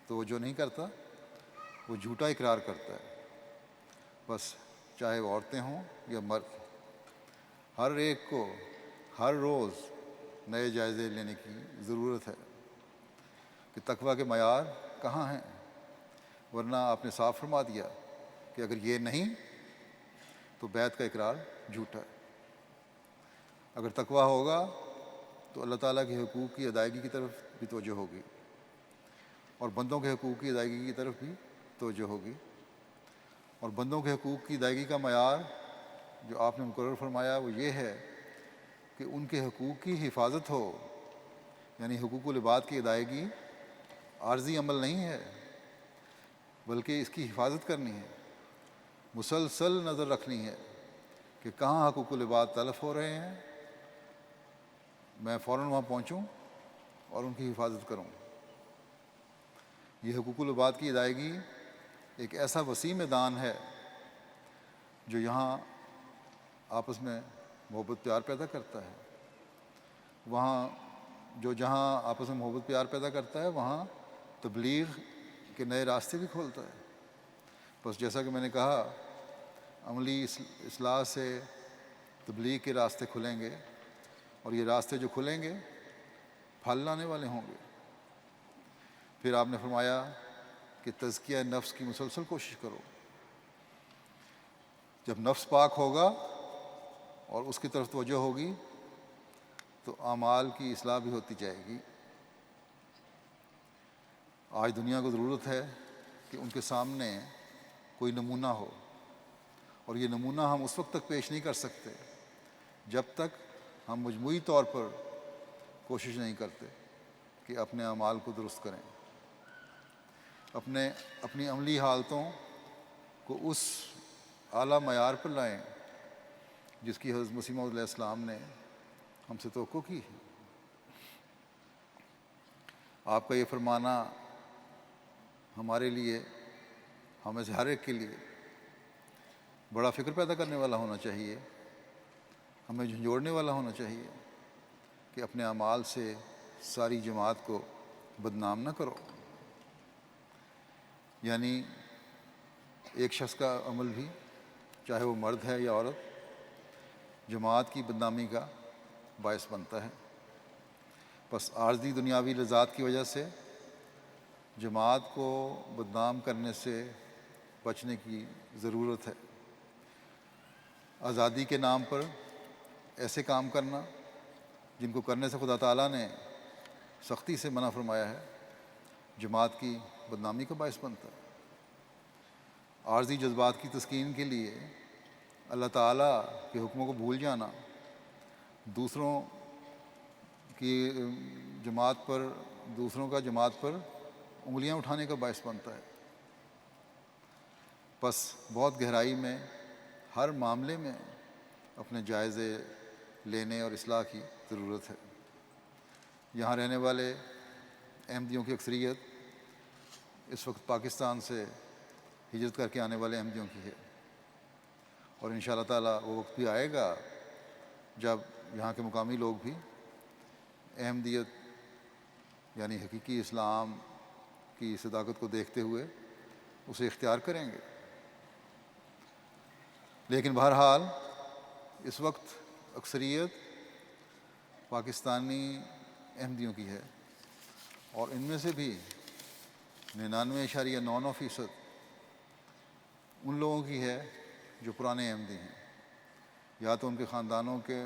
توجہ نہیں کرتا وہ جھوٹا اقرار کرتا ہے۔ بس چاہے وہ عورتیں ہوں یا مرد، ہر ایک کو ہر روز نئے جائزے لینے کی ضرورت ہے کہ تقویٰ کے معیار کہاں ہیں، ورنہ آپ نے صاف فرما دیا کہ اگر یہ نہیں تو بیعت کا اقرار جھوٹا ہے۔ اگر تقویٰ ہوگا تو اللہ تعالیٰ کے حقوق کی ادائیگی کی طرف بھی توجہ ہوگی، اور بندوں کے حقوق کی ادائیگی کی طرف بھی توجہ ہوگی۔ اور بندوں کے حقوق کی ادائیگی کا معیار جو آپ نے مقرر فرمایا وہ یہ ہے کہ ان کے حقوق کی حفاظت ہو، یعنی حقوق العباد کی ادائیگی عارضی عمل نہیں ہے، بلکہ اس کی حفاظت کرنی ہے، مسلسل نظر رکھنی ہے کہ کہاں حقوق العباد تلف ہو رہے ہیں، میں فوراً وہاں پہنچوں اور ان کی حفاظت کروں۔ یہ حقوق العباد کی ادائیگی ایک ایسا وسیع میدان ہے جو یہاں آپس میں محبت پیار پیدا کرتا ہے، جہاں آپس میں محبت پیار پیدا کرتا ہے وہاں تبلیغ کے نئے راستے بھی کھولتا ہے۔ بس جیسا کہ میں نے کہا، عملی اصلاح سے تبلیغ کے راستے کھلیں گے، اور یہ راستے جو کھلیں گے پھل لانے والے ہوں گے۔ پھر آپ نے فرمایا کہ تزکیہ نفس کی مسلسل کوشش کرو۔ جب نفس پاک ہوگا اور اس کی طرف توجہ ہوگی تو اعمال کی اصلاح بھی ہوتی جائے گی۔ آج دنیا کو ضرورت ہے کہ ان کے سامنے کوئی نمونہ ہو، اور یہ نمونہ ہم اس وقت تک پیش نہیں کر سکتے جب تک ہم مجموعی طور پر کوشش نہیں کرتے کہ اپنے اعمال کو درست کریں، اپنی عملی حالتوں کو اس اعلیٰ معیار پر لائیں جس کی حضرت مسیح موعود علیہ السلام نے ہم سے توقع کی ہے۔ آپ کا یہ فرمانا ہمارے لیے، ہمیں سے ہر ایک کے لیے بڑا فکر پیدا کرنے والا ہونا چاہیے، ہمیں جھنجھوڑنے والا ہونا چاہیے کہ اپنے اعمال سے ساری جماعت کو بدنام نہ کرو۔ یعنی ایک شخص کا عمل بھی، چاہے وہ مرد ہے یا عورت، جماعت کی بدنامی کا باعث بنتا ہے۔ بس عارضی دنیاوی لذات کی وجہ سے جماعت کو بدنام کرنے سے بچنے کی ضرورت ہے۔ آزادی کے نام پر ایسے کام کرنا جن کو کرنے سے خدا تعالیٰ نے سختی سے منع فرمایا ہے، جماعت کی بدنامی کا باعث بنتا ہے۔ عارضی جذبات کی تسکین کے لیے اللہ تعالیٰ کے حکموں کو بھول جانا دوسروں کا جماعت پر انگلیاں اٹھانے کا باعث بنتا ہے۔ بس بہت گہرائی میں ہر معاملے میں اپنے جائزے لینے اور اصلاح کی ضرورت ہے۔ یہاں رہنے والے احمدیوں کی اکثریت اس وقت پاکستان سے ہجرت کر کے آنے والے احمدیوں کی ہے، اور انشاءاللہ تعالیٰ وہ وقت بھی آئے گا جب یہاں کے مقامی لوگ بھی احمدیت یعنی حقیقی اسلام کی صداقت کو دیکھتے ہوئے اسے اختیار کریں گے۔ لیکن بہرحال اس وقت اکثریت پاکستانی احمدیوں کی ہے، اور ان میں سے بھی 99.99% ان لوگوں کی ہے جو پرانے احمدی ہیں، یا تو ان کے خاندانوں کے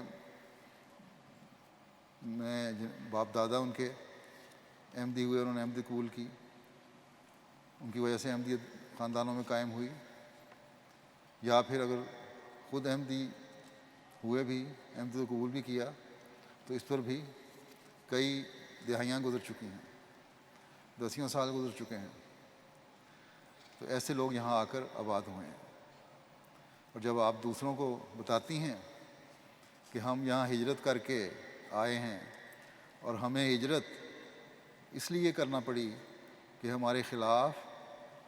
میں باپ دادا ان کے احمدی ہوئے، انہوں نے احمدی قبول کی، ان کی وجہ سے احمدیت خاندانوں میں قائم ہوئی، یا پھر اگر خود احمدی ہوئے بھی، احمدیت کو قبول بھی کیا، تو اس پر بھی کئی دہائیاں گزر چکی ہیں، 10 سال گزر چکے ہیں۔ تو ایسے لوگ یہاں آ کر آباد ہوئے ہیں، اور جب آپ دوسروں کو بتاتی ہیں کہ ہم یہاں ہجرت کر کے آئے ہیں اور ہمیں ہجرت اس لیے کرنا پڑی کہ ہمارے خلاف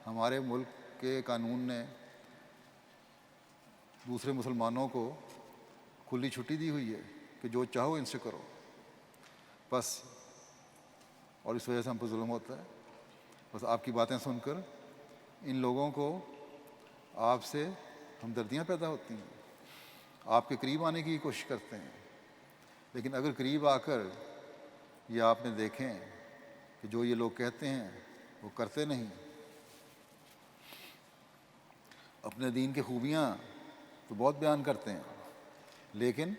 ہمارے ملک کے قانون نے دوسرے مسلمانوں کو کھلی چھٹی دی ہوئی ہے کہ جو چاہو ان سے کرو بس، اور اس وجہ سے ہم پر ظلم ہوتا ہے۔ بس آپ کی باتیں سن کر ان لوگوں کو آپ سے ہمدردیاں پیدا ہوتی ہیں، آپ کے قریب آنے کی کوشش کرتے ہیں، لیکن اگر قریب آ کر یہ آپ نے دیکھیں کہ جو یہ لوگ کہتے ہیں وہ کرتے نہیں، اپنے دین کی خوبیاں تو بہت بیان کرتے ہیں لیکن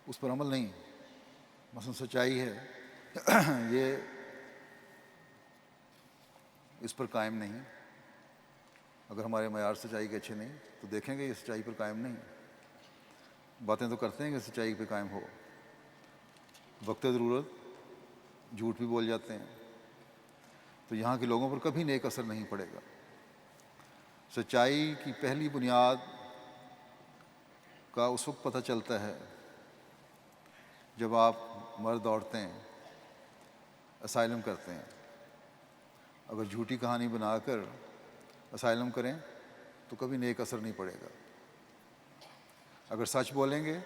اس پر عمل نہیں، مثلا سچائی ہے یہ اس پر قائم نہیں۔ اگر ہمارے معیار سچائی کے اچھے نہیں تو دیکھیں گے یہ سچائی پر قائم نہیں، باتیں تو کرتے ہیں کہ سچائی پہ قائم ہو، وقت ضرورت جھوٹ بھی بول جاتے ہیں، تو یہاں کے لوگوں پر کبھی نیک اثر نہیں پڑے گا۔ سچائی کی پہلی بنیاد کا اس وقت پتہ چلتا ہے جب آپ مرد عورتیں اسائلم کرتے ہیں۔ اگر جھوٹی کہانی بنا کر اسائلم کریں تو کبھی نیک اثر نہیں پڑے گا، اگر سچ بولیں گے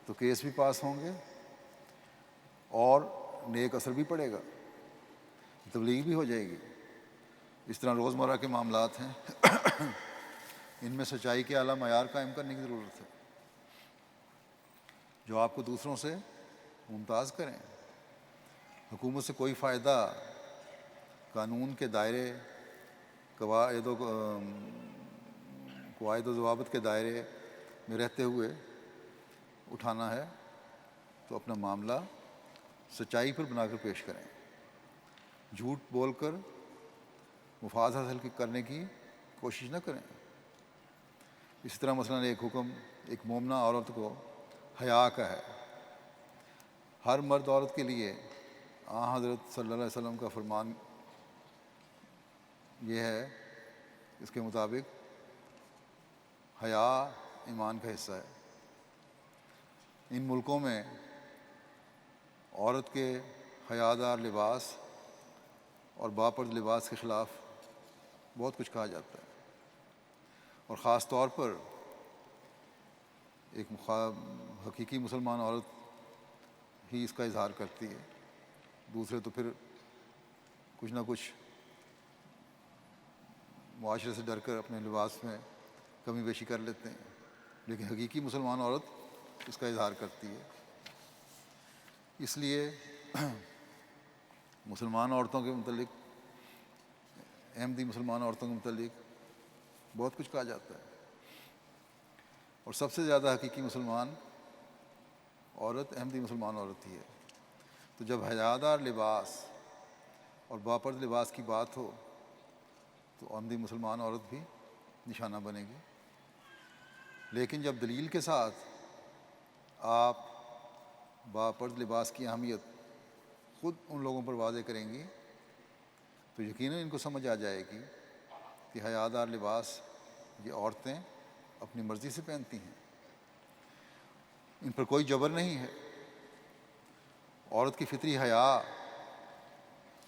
تو کیس بھی پاس ہوں گے اور نیک اثر بھی پڑے گا، تبلیغ بھی ہو جائے گی۔ اس طرح روزمرہ کے معاملات ہیں ان میں سچائی کے اعلیٰ معیار قائم کرنے کی ضرورت ہے جو آپ کو دوسروں سے ممتاز کریں۔ حکومت سے کوئی فائدہ قانون کے دائرے، قواعد و ضوابط کے دائرے میں رہتے ہوئے اٹھانا ہے تو اپنا معاملہ سچائی پر بنا کر پیش کریں۔ جھوٹ بول کر مفاد حاصل کرنے کی کوشش نہ کریں۔ اسی طرح مثلاً ایک حکم ایک مومنہ عورت کو حیا کا ہے۔ ہر مرد عورت کے لیے حضرت صلی اللہ علیہ وسلم کا فرمان یہ ہے، اس کے مطابق حیا ایمان کا حصہ ہے۔ ان ملکوں میں عورت کے حیادار لباس اور باپرد لباس کے خلاف بہت کچھ کہا جاتا ہے، اور خاص طور پر ایک حقیقی مسلمان عورت ہی اس کا اظہار کرتی ہے۔ دوسرے تو پھر کچھ نہ کچھ معاشرے سے ڈر کر اپنے لباس میں کمی بیشی کر لیتے ہیں، لیکن حقیقی مسلمان عورت اس کا اظہار کرتی ہے۔ اس لیے مسلمان عورتوں کے متعلق، احمدی مسلمان عورتوں کے متعلق بہت کچھ کہا جاتا ہے، اور سب سے زیادہ حقیقی مسلمان عورت احمدی مسلمان عورت ہی ہے۔ تو جب حیادار لباس اور باپرد لباس کی بات ہو تو احمدی مسلمان عورت بھی نشانہ بنے گی، لیکن جب دلیل کے ساتھ آپ باپرد لباس کی اہمیت خود ان لوگوں پر واضح کریں گی تو یقیناً ان کو سمجھ آ جائے گی کہ حیادار لباس یہ عورتیں اپنی مرضی سے پہنتی ہیں، ان پر کوئی جبر نہیں ہے۔ عورت کی فطری حیا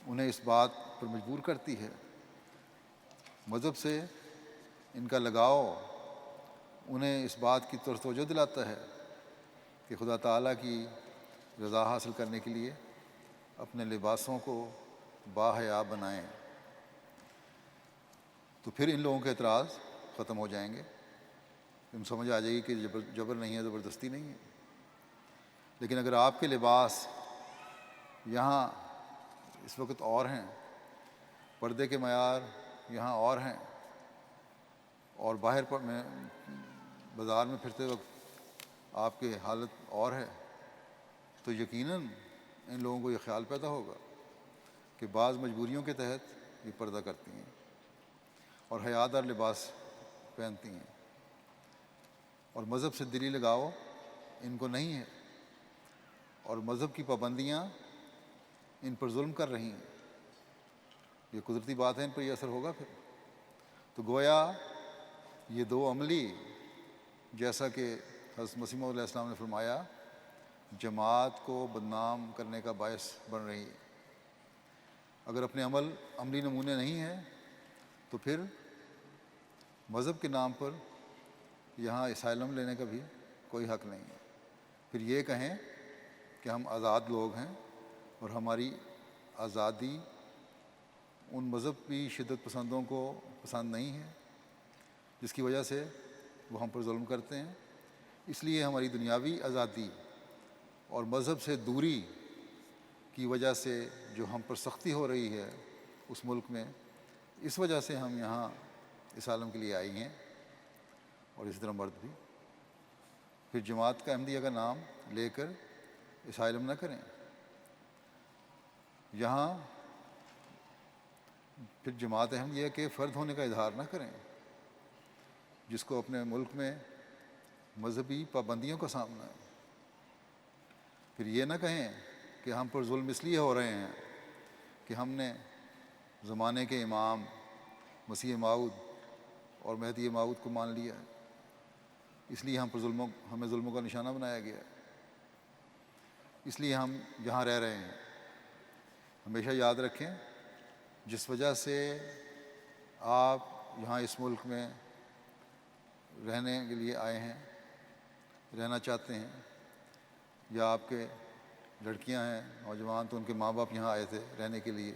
انہیں اس بات پر مجبور کرتی ہے۔ مذہب سے ان کا لگاؤ انہیں اس بات کی طرف توجہ دلاتا ہے کہ خدا تعالیٰ کی رضا حاصل کرنے کے لیے اپنے لباسوں کو باحیا بنائیں، تو پھر ان لوگوں کے اعتراض ختم ہو جائیں گے۔ ان سمجھ آ جائے گی کہ جبر نہیں ہے، زبردستی نہیں ہے۔ لیکن اگر آپ کے لباس یہاں اس وقت اور ہیں، پردے کے معیار یہاں اور ہیں، اور باہر میں بازار میں پھرتے وقت آپ کی حالت اور ہے، تو یقیناً ان لوگوں کو یہ خیال پیدا ہوگا کہ بعض مجبوریوں کے تحت یہ پردہ کرتی ہیں اور حیادار لباس پہنتی ہیں، اور مذہب سے دلی لگاؤ ان کو نہیں ہے، اور مذہب کی پابندیاں ان پر ظلم کر رہی ہیں۔ یہ قدرتی بات ہے، ان پر یہ اثر ہوگا پھر۔ تو گویا یہ دو عملی، جیسا کہ حضرت مسیح موعود علیہ السلام نے فرمایا، جماعت کو بدنام کرنے کا باعث بن رہی ہے۔ اگر اپنے عملی نمونے نہیں ہیں تو پھر مذہب کے نام پر یہاں اسائلم لینے کا بھی کوئی حق نہیں ہے۔ پھر یہ کہیں کہ ہم آزاد لوگ ہیں اور ہماری آزادی ان مذہبی شدت پسندوں کو پسند نہیں ہے جس کی وجہ سے وہ ہم پر ظلم کرتے ہیں۔ اس لیے ہماری دنیاوی آزادی اور مذہب سے دوری کی وجہ سے جو ہم پر سختی ہو رہی ہے اس ملک میں، اس وجہ سے ہم یہاں اسالم کے لیے آئی ہیں، اور اسی طرح مرد بھی۔ پھر جماعت کا احمدیہ کا نام لے کر اسالم نہ کریں۔ یہاں پھر جماعت احمدیہ کے فرد ہونے کا اظہار نہ کریں، جس کو اپنے ملک میں مذہبی پابندیوں کا سامنا ہے۔ پھر یہ نہ کہیں کہ ہم پر ظلم اس لیے ہو رہے ہیں کہ ہم نے زمانے کے امام مسیح موعود اور مہدی موعود کو مان لیا ہے، اس لیے ہمیں ظلموں کا نشانہ بنایا گیا ہے، اس لیے ہم یہاں رہ رہے ہیں۔ ہمیشہ یاد رکھیں، جس وجہ سے آپ یہاں اس ملک میں رہنے کے لیے آئے ہیں، رہنا چاہتے ہیں، یا آپ کے لڑکیاں ہیں نوجوان تو ان کے ماں باپ یہاں آئے تھے رہنے کے لیے،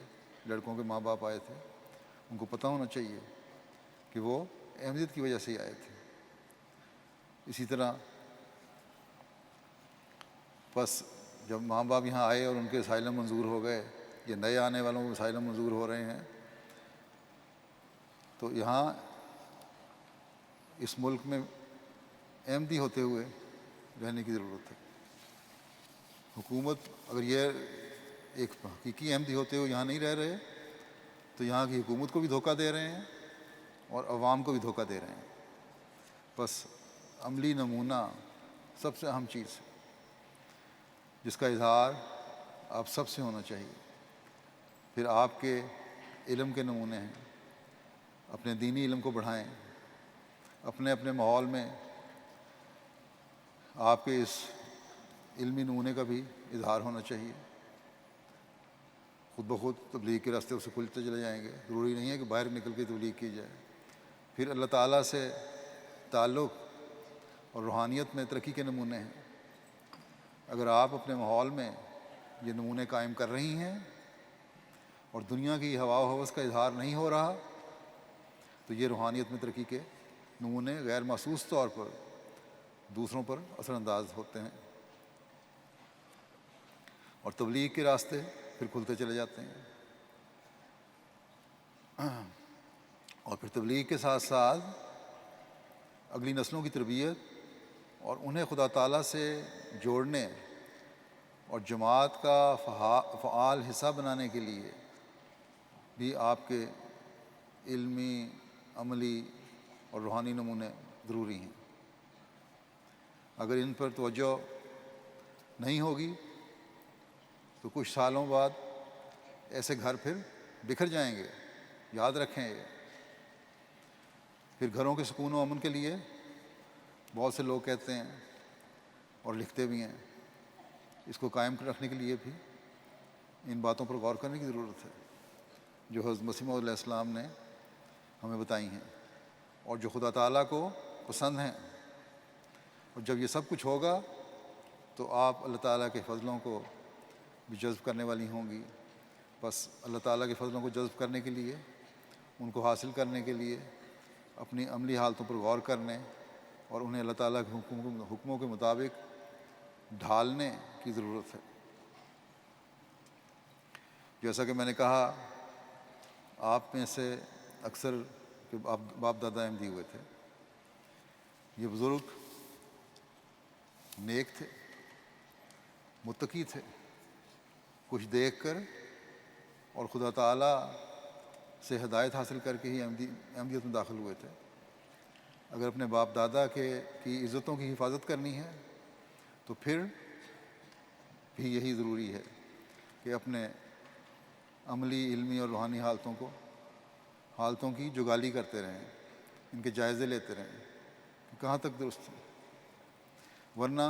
لڑکوں کے ماں باپ آئے تھے، ان کو پتہ ہونا چاہیے کہ وہ احمدیت کی وجہ سے ہی آئے تھے۔ اسی طرح بس جب ماں باپ یہاں آئے اور ان کے اسائلم منظور ہو گئے، یہ نئے آنے والوں کو اسائلم منظور ہو رہے ہیں، تو یہاں اس ملک میں احمدی ہوتے ہوئے رہنے کی ضرورت ہے۔ حکومت اگر یہ ایک حقیقی احمدی ہوتے ہوئے یہاں نہیں رہ رہے تو یہاں کی حکومت کو بھی دھوکہ دے رہے ہیں اور عوام کو بھی دھوکہ دے رہے ہیں. بس عملی نمونہ سب سے اہم چیز ہے جس کا اظہار آپ سب سے ہونا چاہیے. پھر آپ کے علم کے نمونے ہیں. اپنے دینی علم کو بڑھائیں. اپنے اپنے ماحول میں آپ کے اس علمی نمونے کا بھی اظہار ہونا چاہیے. خود بخود تبلیغ کے راستے اسے کھلتے چلے جائیں گے. ضروری نہیں ہے کہ باہر نکل کے تبلیغ کی جائے. پھر اللہ تعالیٰ سے تعلق اور روحانیت میں ترقی کے نمونے ہیں. اگر آپ اپنے ماحول میں یہ نمونے قائم کر رہی ہیں اور دنیا کی ہوا و ہوس کا اظہار نہیں ہو رہا تو یہ روحانیت میں ترقی کے نمونے غیر محسوس طور پر دوسروں پر اثر انداز ہوتے ہیں اور تبلیغ کے راستے پھر کھلتے چلے جاتے ہیں. اور پھر تبلیغ کے ساتھ ساتھ اگلی نسلوں کی تربیت اور انہیں خدا تعالیٰ سے جوڑنے اور جماعت کا فعال حصہ بنانے کے لیے بھی آپ کے علمی، عملی اور روحانی نمونے ضروری ہیں. اگر ان پر توجہ نہیں ہوگی تو کچھ سالوں بعد ایسے گھر پھر بکھر جائیں گے. یاد رکھیں یہ. پھر گھروں کے سکون و امن کے لیے بہت سے لوگ کہتے ہیں اور لکھتے بھی ہیں. اس کو قائم رکھنے کے لیے بھی ان باتوں پر غور کرنے کی ضرورت ہے جو حضرت مسیح موعود علیہ السلام نے ہمیں بتائی ہیں اور جو خدا تعالیٰ کو پسند ہیں. اور جب یہ سب کچھ ہوگا تو آپ اللہ تعالیٰ کے فضلوں کو بھی جذب کرنے والی ہوں گی. بس اللہ تعالیٰ کے فضلوں کو جذب کرنے کے لیے، ان کو حاصل کرنے کے لیے اپنی عملی حالتوں پر غور کرنے اور انہیں اللہ تعالیٰ کے حکموں کے مطابق ڈھالنے کی ضرورت ہے. جیسا کہ میں نے کہا، آپ میں سے اکثر کے باپ دادا احمدی ہوئے تھے. یہ بزرگ نیک تھے، متقی تھے. کچھ دیکھ کر اور خدا تعالیٰ سے ہدایت حاصل کر کے ہی احمدیت میں داخل ہوئے تھے. اگر اپنے باپ دادا کی عزتوں کی حفاظت کرنی ہے تو پھر بھی یہی ضروری ہے کہ اپنے عملی، علمی اور روحانی حالتوں کی جگالی کرتے رہیں، ان کے جائزے لیتے رہیں کہ کہاں تک درست ہیں. ورنہ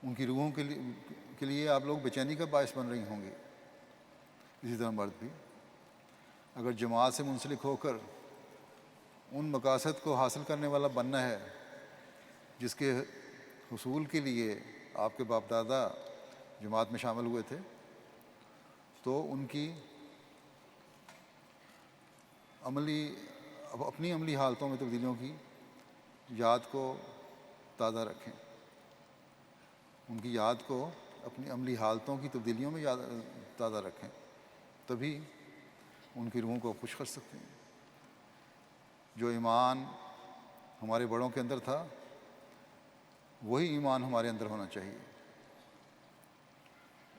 ان کی روحوں کے لیے آپ لوگ بے چینی کا باعث بن رہی ہوں گی. اسی طرح مرد بھی اگر جماعت سے منسلک ہو کر ان مقاصد کو حاصل کرنے والا بننا ہے جس کے حصول کے لیے آپ کے باپ دادا جماعت میں شامل ہوئے تھے، تو ان کی اپنی عملی حالتوں میں تبدیلیوں کی یاد کو تازہ رکھیں. ان کی یاد کو اپنی عملی حالتوں کی تبدیلیوں میں تازہ رکھیں. تبھی ان کی روحوں کو خوش کر سکتے ہیں. جو ایمان ہمارے بڑوں کے اندر تھا وہی ایمان ہمارے اندر ہونا چاہیے.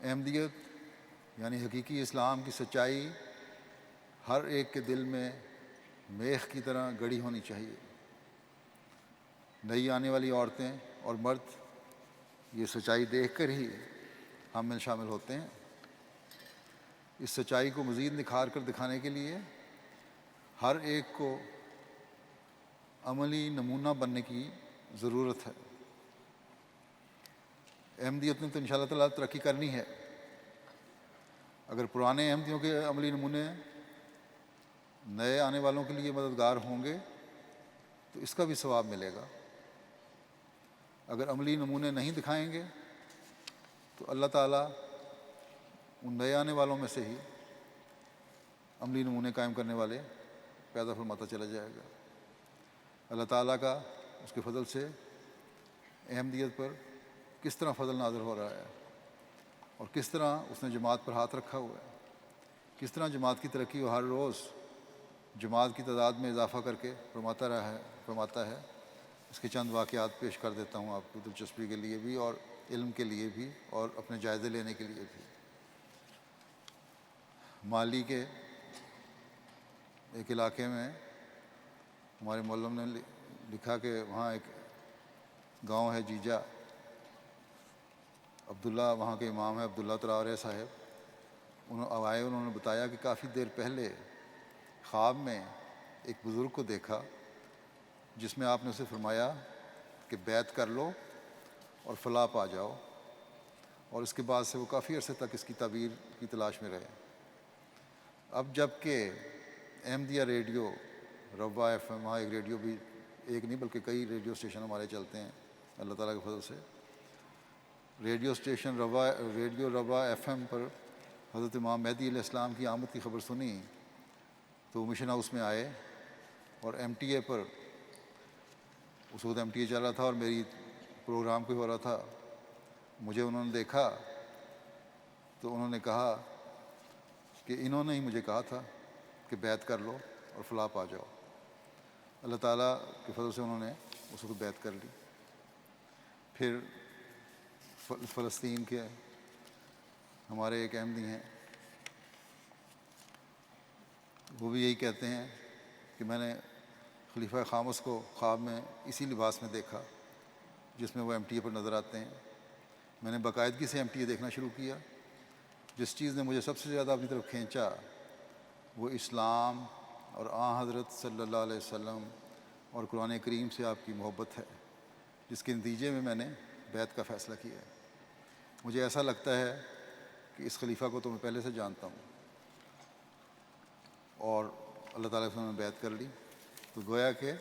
احمدیت یعنی حقیقی اسلام کی سچائی ہر ایک کے دل میں میخ کی طرح گڑی ہونی چاہیے. نئی آنے والی عورتیں اور مرد یہ سچائی دیکھ کر ہی ہم میں شامل ہوتے ہیں. اس سچائی کو مزید نکھار کر دکھانے کے لیے ہر ایک کو عملی نمونہ بننے کی ضرورت ہے. احمدیت نے تو انشاءاللہ تعالیٰ ترقی کرنی ہے. اگر پرانے احمدیوں کے عملی نمونے نئے آنے والوں کے لیے مددگار ہوں گے تو اس کا بھی ثواب ملے گا. اگر عملی نمونے نہیں دکھائیں گے تو اللہ تعالیٰ ان نئے آنے والوں میں سے ہی عملی نمونے قائم کرنے والے پیدا فرماتا چلا جائے گا. اللہ تعالیٰ کا اس کے فضل سے احمدیت پر کس طرح فضل نازل ہو رہا ہے اور کس طرح اس نے جماعت پر ہاتھ رکھا ہوا ہے. کس طرح جماعت کی ترقی وہ ہر روز جماعت کی تعداد میں اضافہ کر کے فرماتا ہے. اس کے چند واقعات پیش کر دیتا ہوں آپ کو دلچسپی کے لیے بھی اور علم کے لیے بھی اور اپنے جائزے لینے کے لیے بھی. مالی کے ایک علاقے میں ہمارے مولم نے لکھا کہ وہاں ایک گاؤں ہے جیجا، عبداللہ وہاں کے امام ہے عبداللہ تراورے صاحب، انہوں نے بتایا کہ کافی دیر پہلے خواب میں ایک بزرگ کو دیکھا جس میں آپ نے اسے فرمایا کہ بیعت کر لو اور فلاح پا جاؤ، اور اس کے بعد سے وہ کافی عرصے تک اس کی تعبیر کی تلاش میں رہے۔ اب جب کہ احمدیہ ریڈیو روا ایف ایم، وہاں ایک ریڈیو بھی ایک نہیں بلکہ کئی ریڈیو اسٹیشن ہمارے چلتے ہیں اللہ تعالیٰ کے فضل سے، ریڈیو روا ایف ایم پر حضرت امام مہدی علیہ السلام کی آمد کی خبر سنی تو مشن ہاؤس میں آئے، اور ایم ٹی اے پر اس وقت ایم ٹی اے چل رہا تھا اور میری پروگرام کوئی ہو رہا تھا، مجھے انہوں نے دیکھا تو انہوں نے کہا کہ انہوں نے ہی مجھے کہا تھا کہ بیعت کر لو اور فلاح پا جاؤ۔ اللہ تعالیٰ کے فضل سے انہوں نے اس وقت بیعت کر لی۔ پھر فلسطین کے ہمارے ایک احمدی ہیں، وہ بھی یہی کہتے ہیں کہ میں نے خلیفہ خامس کو خواب میں اسی لباس میں دیکھا جس میں وہ ایم ٹی اے پر نظر آتے ہیں۔ میں نے باقاعدگی سے ایم ٹی اے دیکھنا شروع کیا۔ جس چیز نے مجھے سب سے زیادہ اپنی طرف کھینچا وہ اسلام اور آن حضرت صلی اللہ علیہ وسلم اور قرآن کریم سے آپ کی محبت ہے، جس کے نتیجے میں نے بیعت کا فیصلہ کیا ہے۔ مجھے ایسا لگتا ہے کہ اس خلیفہ کو تو میں پہلے سے جانتا ہوں، اور اللہ تعالیٰ سے انہوں نے بیعت کر لی۔ تو گویا کہ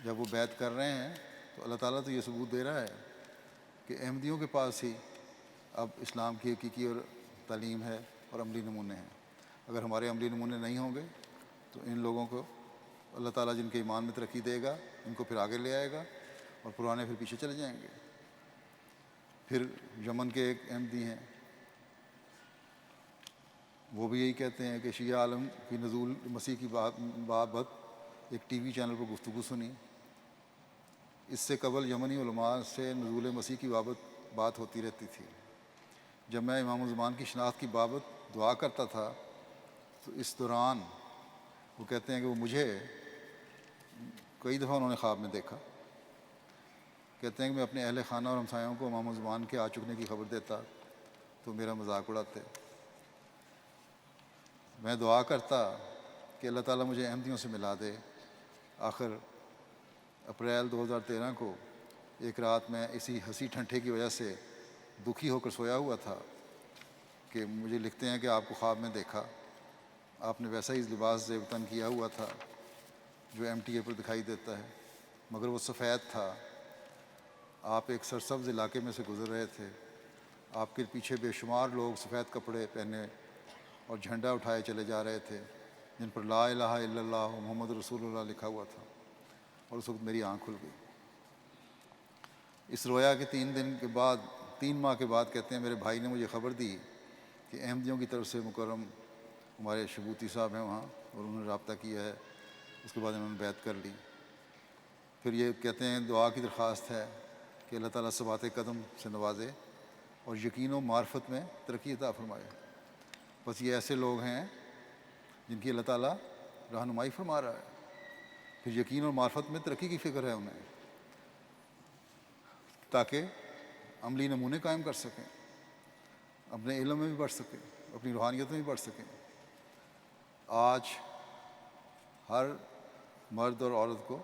جب وہ بیعت کر رہے ہیں تو اللہ تعالیٰ تو یہ ثبوت دے رہا ہے کہ احمدیوں کے پاس ہی اب اسلام کی حقیقی اور تعلیم ہے اور عملی نمونے ہیں۔ اگر ہمارے عملی نمونے نہیں ہوں گے تو ان لوگوں کو اللہ تعالیٰ جن کے ایمان میں ترقی دے گا ان کو پھر آگے لے آئے گا اور پرانے پھر پیچھے چلے جائیں گے۔ پھر یمن کے ایک احمدی ہیں، وہ بھی یہی کہتے ہیں کہ شیعہ عالم کی نزول مسیح کی بابت ایک ٹی وی چینل پر گفتگو سنی۔ اس سے قبل یمنی علماء سے نزول مسیح کی بات ہوتی رہتی تھی۔ جب میں امام الزمان کی شناخت کی بابت دعا کرتا تھا تو اس دوران وہ کہتے ہیں کہ وہ مجھے کئی دفعہ انہوں نے خواب میں دیکھا۔ کہتے ہیں کہ میں اپنے اہل خانہ اور ہمسایوں کو امام الزمان کے آ چکنے کی خبر دیتا تو میرا مذاق اڑاتے۔ میں دعا کرتا کہ اللہ تعالیٰ مجھے احمدیوں سے ملا دے۔ آخر اپریل 2013 کو ایک رات میں اسی ہنسی ٹھنڈے کی وجہ سے دکھی ہو کر سویا ہوا تھا کہ مجھے لکھتے ہیں کہ آپ کو خواب میں دیکھا، آپ نے ویسا ہی لباس زیبتن کیا ہوا تھا جو ایم ٹی اے پر دکھائی دیتا ہے، مگر وہ سفید تھا۔ آپ ایک سرسبز علاقے میں سے گزر رہے تھے، آپ کے پیچھے بے شمار لوگ سفید کپڑے پہنے اور جھنڈا اٹھائے چلے جا رہے تھے جن پر لا الہ الا اللہ محمد رسول اللہ لکھا ہوا تھا، اور اس وقت میری آنکھ کھل گئی۔ اس رویا کے 3 ماہ کے بعد کہتے ہیں میرے بھائی نے مجھے خبر دی کہ احمدیوں کی طرف سے مکرم ہمارے شبوتی صاحب ہیں وہاں، اور انہوں نے رابطہ کیا ہے۔ اس کے بعد انہوں نے بیعت کر لی۔ پھر یہ کہتے ہیں دعا کی درخواست ہے کہ اللہ تعالیٰ ثبات قدم سے نوازے اور یقین و معرفت میں ترقی عطا فرمائے۔ بس یہ ایسے لوگ ہیں جن کی اللہ تعالیٰ رہنمائی فرما رہا ہے، پھر یقین اور معرفت میں ترقی کی فکر ہے انہیں، تاکہ عملی نمونے قائم کر سکیں، اپنے علم میں بھی بڑھ سکیں، اپنی روحانیت میں بھی بڑھ سکیں۔ آج ہر مرد اور عورت کو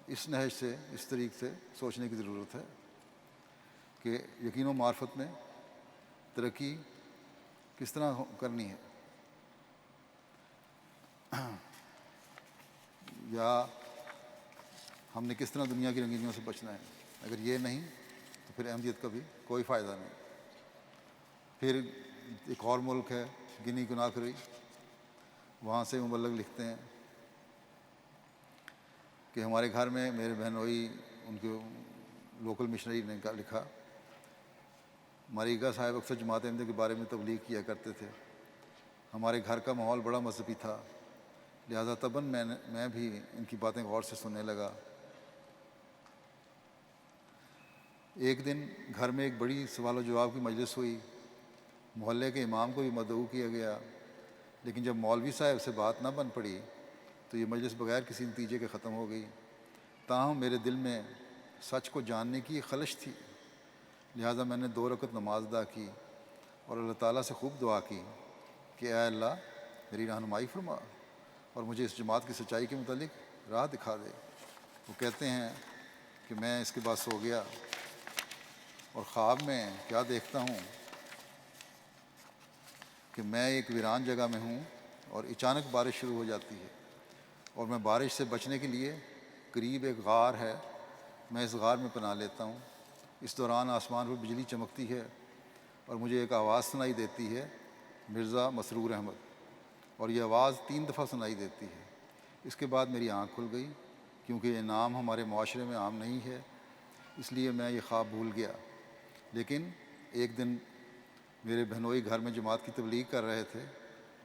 اس نہج سے، اس طریق سے سوچنے کی ضرورت ہے کہ یقین و معرفت میں ترقی کس طرح کرنی ہے، یا ہم نے کس طرح دنیا کی رنگینیوں سے بچنا ہے۔ اگر یہ نہیں تو پھر احمدیت کا بھی کوئی فائدہ نہیں۔ پھر ایک اور ملک ہے گنی کناکری، وہاں سے مبلغ لکھتے ہیں کہ ہمارے گھر میں میرے بہنوئی ان کے لوکل مشنری نے لکھا، ماریگا صاحب اکثر جماعت احمدیہ کے بارے میں تبلیغ کیا کرتے تھے۔ ہمارے گھر کا ماحول بڑا مذہبی تھا، لہذا تباً میں بھی ان کی باتیں غور سے سننے لگا۔ ایک دن گھر میں ایک بڑی سوال و جواب کی مجلس ہوئی، محلے کے امام کو بھی مدعو کیا گیا لیکن جب مولوی صاحب سے بات نہ بن پڑی تو یہ مجلس بغیر کسی نتیجے کے ختم ہو گئی۔ تاہم میرے دل میں سچ کو جاننے کی ایک خلش تھی، لہٰذا میں نے 2 رکعت نماز ادا کی اور اللہ تعالیٰ سے خوب دعا کی کہ اے اللہ میری رہنمائی فرما اور مجھے اس جماعت کی سچائی کے متعلق راہ دکھا دے۔ وہ کہتے ہیں کہ میں اس کے بعد سو گیا اور خواب میں کیا دیکھتا ہوں کہ میں ایک ویران جگہ میں ہوں اور اچانک بارش شروع ہو جاتی ہے اور میں بارش سے بچنے کے لیے قریب ایک غار ہے، میں اس غار میں پناہ لیتا ہوں۔ اس دوران آسمان پر بجلی چمکتی ہے اور مجھے ایک آواز سنائی دیتی ہے، مرزا مسرور احمد، اور یہ آواز 3 دفعہ سنائی دیتی ہے۔ اس کے بعد میری آنکھ کھل گئی، کیونکہ یہ نام ہمارے معاشرے میں عام نہیں ہے، اس لیے میں یہ خواب بھول گیا۔ لیکن ایک دن میرے بہنوئی گھر میں جماعت کی تبلیغ کر رہے تھے،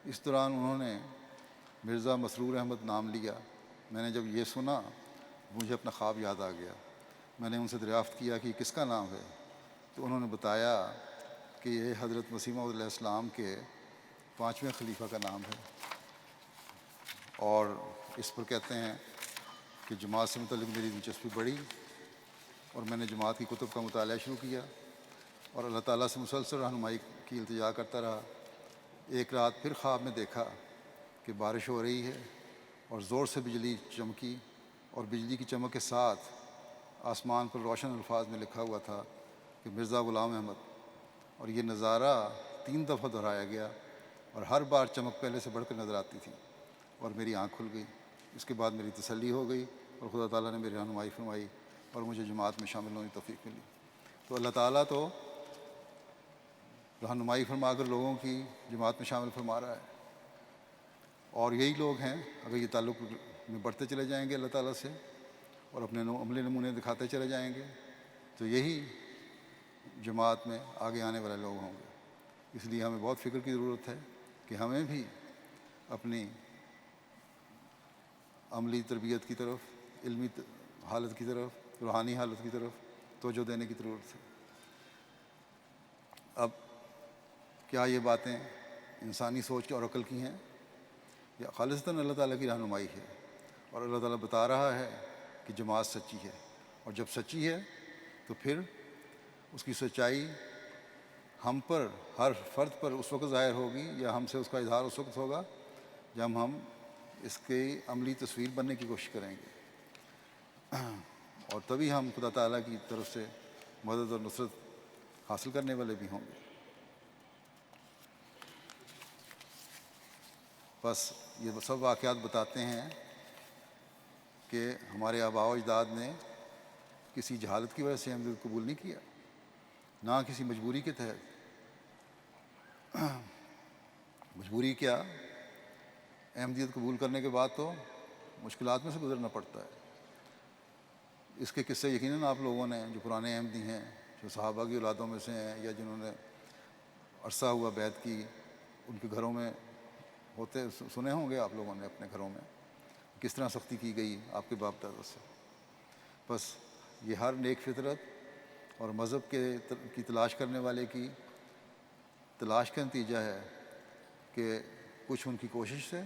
اس دوران انہوں نے مرزا مسرور احمد نام لیا۔ میں نے جب یہ سنا مجھے اپنا خواب یاد آ گیا۔ میں نے ان سے دریافت کیا کہ یہ کس کا نام ہے، تو انہوں نے بتایا کہ یہ حضرت مسیح موعود علیہ السلام کے 5ویں خلیفہ کا نام ہے، اور اس پر کہتے ہیں کہ جماعت سے متعلق میری دلچسپی بڑھی اور میں نے جماعت کی کتب کا مطالعہ شروع کیا اور اللہ تعالیٰ سے مسلسل رہنمائی کی التجا کرتا رہا۔ ایک رات پھر خواب میں دیکھا کہ بارش ہو رہی ہے اور زور سے بجلی چمکی اور بجلی کی چمک کے ساتھ آسمان پر روشن الفاظ میں لکھا ہوا تھا کہ مرزا غلام احمد، اور یہ نظارہ 3 دفعہ دہرایا گیا اور ہر بار چمک پہلے سے بڑھ کر نظر آتی تھی اور میری آنکھ کھل گئی۔ اس کے بعد میری تسلی ہو گئی اور خدا تعالیٰ نے میری رہنمائی فرمائی اور مجھے جماعت میں شامل ہونے کی توفیق ملی۔ تو اللہ تعالیٰ تو رہنمائی فرما کر لوگوں کی جماعت میں شامل فرما رہا ہے، اور یہی لوگ ہیں اگر یہ تعلق میں بڑھتے چلے جائیں گے اللہ تعالیٰ سے اور اپنے عملی نمونے دکھاتے چلے جائیں گے تو یہی جماعت میں آگے آنے والے لوگ ہوں گے۔ اس لیے ہمیں بہت فکر کی ضرورت ہے کہ ہمیں بھی اپنی عملی تربیت کی طرف، علمی حالت کی طرف، روحانی حالت کی طرف توجہ دینے کی ضرورت ہے۔ اب کیا یہ باتیں انسانی سوچ اور عقل کی ہیں یا خالصتاً اللہ تعالیٰ کی رہنمائی ہے؟ اور اللہ تعالیٰ بتا رہا ہے کہ جماعت سچی ہے، اور جب سچی ہے تو پھر اس کی سچائی ہم پر، ہر فرد پر اس وقت ظاہر ہوگی یا ہم سے اس کا اظہار اس وقت ہوگا جب ہم اس کی عملی تصویر بننے کی کوشش کریں گے، اور تبھی ہم خدا تعالیٰ کی طرف سے مدد اور نصرت حاصل کرنے والے بھی ہوں گے۔ بس یہ سب واقعات بتاتے ہیں کہ ہمارے آباء و اجداد نے کسی جہالت کی وجہ سے احمدیت قبول نہیں کیا، نہ کسی مجبوری کے تحت۔ مجبوری کیا، احمدیت قبول کرنے کے بعد تو مشکلات میں سے گزرنا پڑتا ہے۔ اس کے قصے یقیناً آپ لوگوں نے جو پرانے احمدی ہیں، جو صحابہ کی اولادوں میں سے ہیں یا جنہوں نے عرصہ ہوا بیعت کی، ان کے گھروں میں ہوتے سنے ہوں گے آپ لوگوں نے اپنے گھروں میں کس طرح سختی کی گئی آپ کے باپ دادا سے۔ بس یہ ہر نیک فطرت اور مذہب کی تلاش کرنے والے کی تلاش کا نتیجہ ہے کہ کچھ ان کی کوشش سے،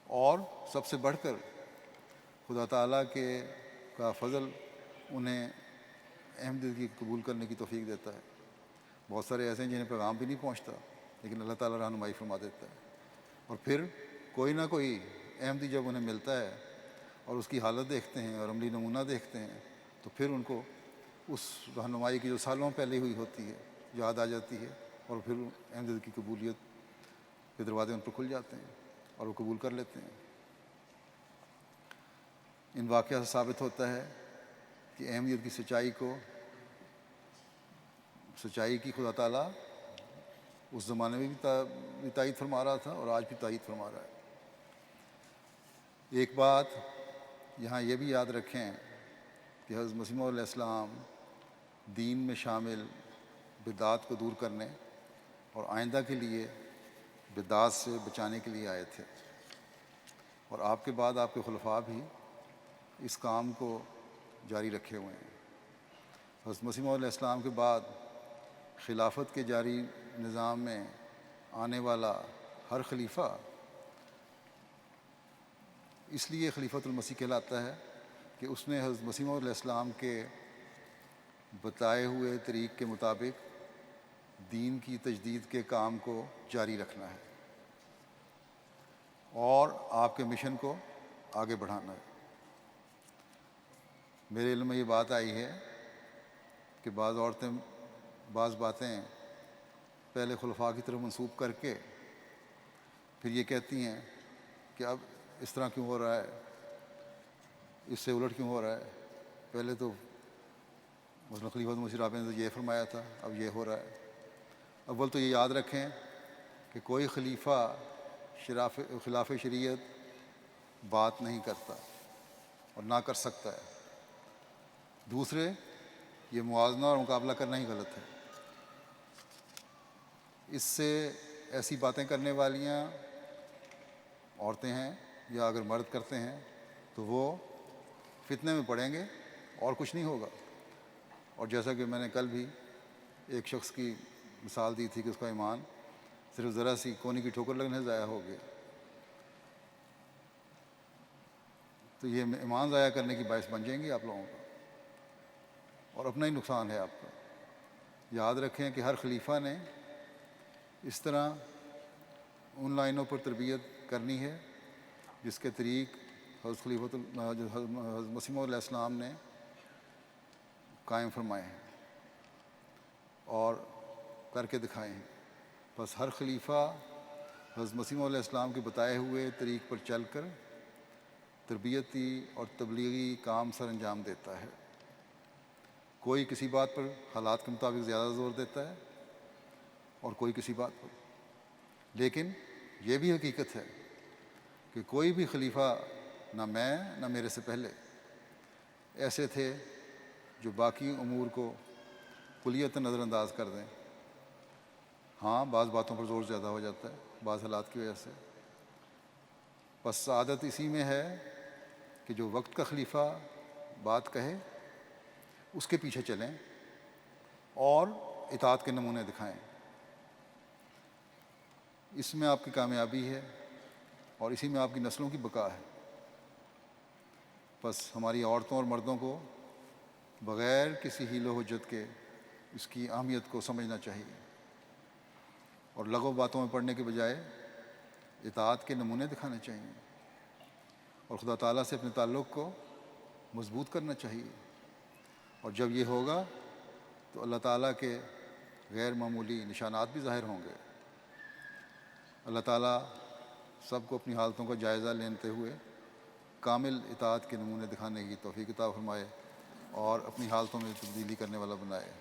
اور سب سے بڑھ کر خدا تعالیٰ کا فضل انہیں احمدیت کی قبول کرنے کی توفیق دیتا ہے۔ بہت سارے ایسے ہیں جنہیں پیغام بھی نہیں پہنچتا، لیکن اللہ تعالیٰ رہنمائی فرما دیتا ہے، اور پھر کوئی نہ کوئی احمدی جب انہیں ملتا ہے اور اس کی حالت دیکھتے ہیں اور عملی نمونہ دیکھتے ہیں تو پھر ان کو اس رہنمائی کی جو سالوں پہلے ہوئی ہوتی ہے یاد آ جاتی ہے، اور پھر احمدیت کی قبولیت کے دروازے ان پر کھل جاتے ہیں اور وہ قبول کر لیتے ہیں۔ ان واقعات سے ثابت ہوتا ہے کہ احمدیت کی سچائی کی خدا تعالیٰ اس زمانے میں بھی تائید فرما رہا تھا اور آج بھی تائید فرما رہا ہے۔ ایک بات یہاں یہ بھی یاد رکھیں کہ حضرت مسیح موعود علیہ السلام دین میں شامل بدعات کو دور کرنے اور آئندہ کے لیے بدعات سے بچانے کے لیے آئے تھے، اور آپ کے بعد آپ کے خلفاء بھی اس کام کو جاری رکھے ہوئے ہیں۔ حضرت مسیح موعود علیہ السلام کے بعد خلافت کے جاری نظام میں آنے والا ہر خلیفہ اس لیے خلیفۃ المسیح کہلاتا ہے کہ اس نے حضرت مسیح موعود علیہ السلام کے بتائے ہوئے طریق کے مطابق دین کی تجدید کے کام کو جاری رکھنا ہے اور آپ کے مشن کو آگے بڑھانا ہے۔ میرے علم میں یہ بات آئی ہے کہ بعض عورتیں بعض باتیں پہلے خلفاء کی طرف منسوب کر کے پھر یہ کہتی ہیں کہ اب اس طرح کیوں ہو رہا ہے، اس سے الٹ کیوں ہو رہا ہے، پہلے تو مثلا خلیفۃ مسیح رابع نے یہ فرمایا تھا، اب یہ ہو رہا ہے۔ اول تو یہ یاد رکھیں کہ کوئی خلیفہ خلاف شریعت بات نہیں کرتا اور نہ کر سکتا ہے۔ دوسرے، یہ موازنہ اور مقابلہ کرنا ہی غلط ہے۔ اس سے ایسی باتیں کرنے والیاں عورتیں ہیں یا اگر مرد کرتے ہیں تو وہ فتنے میں پڑیں گے اور کچھ نہیں ہوگا۔ اور جیسا کہ میں نے کل بھی ایک شخص کی مثال دی تھی کہ اس کا ایمان صرف ذرا سی کونی کی ٹھوکر لگنے سے ضائع ہو گیا، تو یہ ایمان ضائع کرنے کی باعث بن جائیں گی آپ لوگوں کا، اور اپنا ہی نقصان ہے آپ کا۔ یاد رکھیں کہ ہر خلیفہ نے اس طرح ان لائنوں پر تربیت کرنی ہے جس کے طریق حضرت حضرت مسیح موعود علیہ السلام نے قائم فرمائے ہیں اور کر کے دکھائے ہیں۔ بس ہر خلیفہ حضرت مسیح موعود علیہ السلام کے بتائے ہوئے طریق پر چل کر تربیتی اور تبلیغی کام سر انجام دیتا ہے۔ کوئی کسی بات پر حالات کے مطابق زیادہ زور دیتا ہے اور کوئی کسی بات پر، لیکن یہ بھی حقیقت ہے کہ کوئی بھی خلیفہ، نہ میں نہ میرے سے پہلے، ایسے تھے جو باقی امور کو کلیت نظر انداز کر دیں۔ ہاں، بعض باتوں پر زور زیادہ ہو جاتا ہے بعض حالات کی وجہ سے، بس سعادت اسی میں ہے کہ جو وقت کا خلیفہ بات کہے اس کے پیچھے چلیں اور اطاعت کے نمونے دکھائیں۔ اس میں آپ کی کامیابی ہے اور اسی میں آپ کی نسلوں کی بقا ہے۔ بس ہماری عورتوں اور مردوں کو بغیر کسی حیل و حجت کے اس کی اہمیت کو سمجھنا چاہیے اور لغو باتوں میں پڑنے کے بجائے اطاعت کے نمونے دکھانے چاہیے اور خدا تعالیٰ سے اپنے تعلق کو مضبوط کرنا چاہیے۔ اور جب یہ ہوگا تو اللہ تعالیٰ کے غیر معمولی نشانات بھی ظاہر ہوں گے۔ اللہ تعالیٰ سب کو اپنی حالتوں کا جائزہ لیتے ہوئے کامل اطاعت کے نمونے دکھانے کی توفیق عطا فرمائے اور اپنی حالتوں میں تبدیلی کرنے والا بنائے۔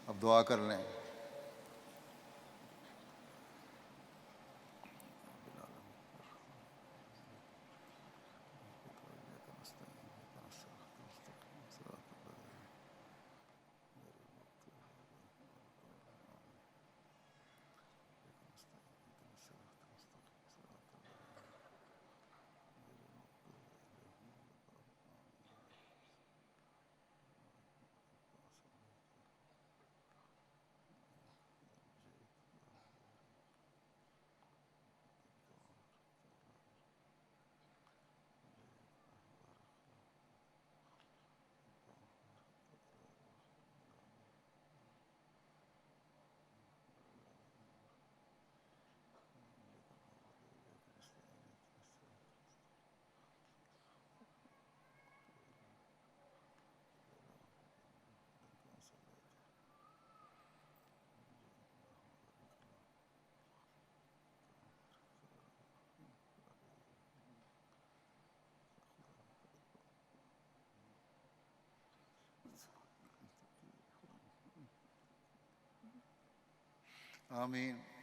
اب دعا کر لیں۔ آمین۔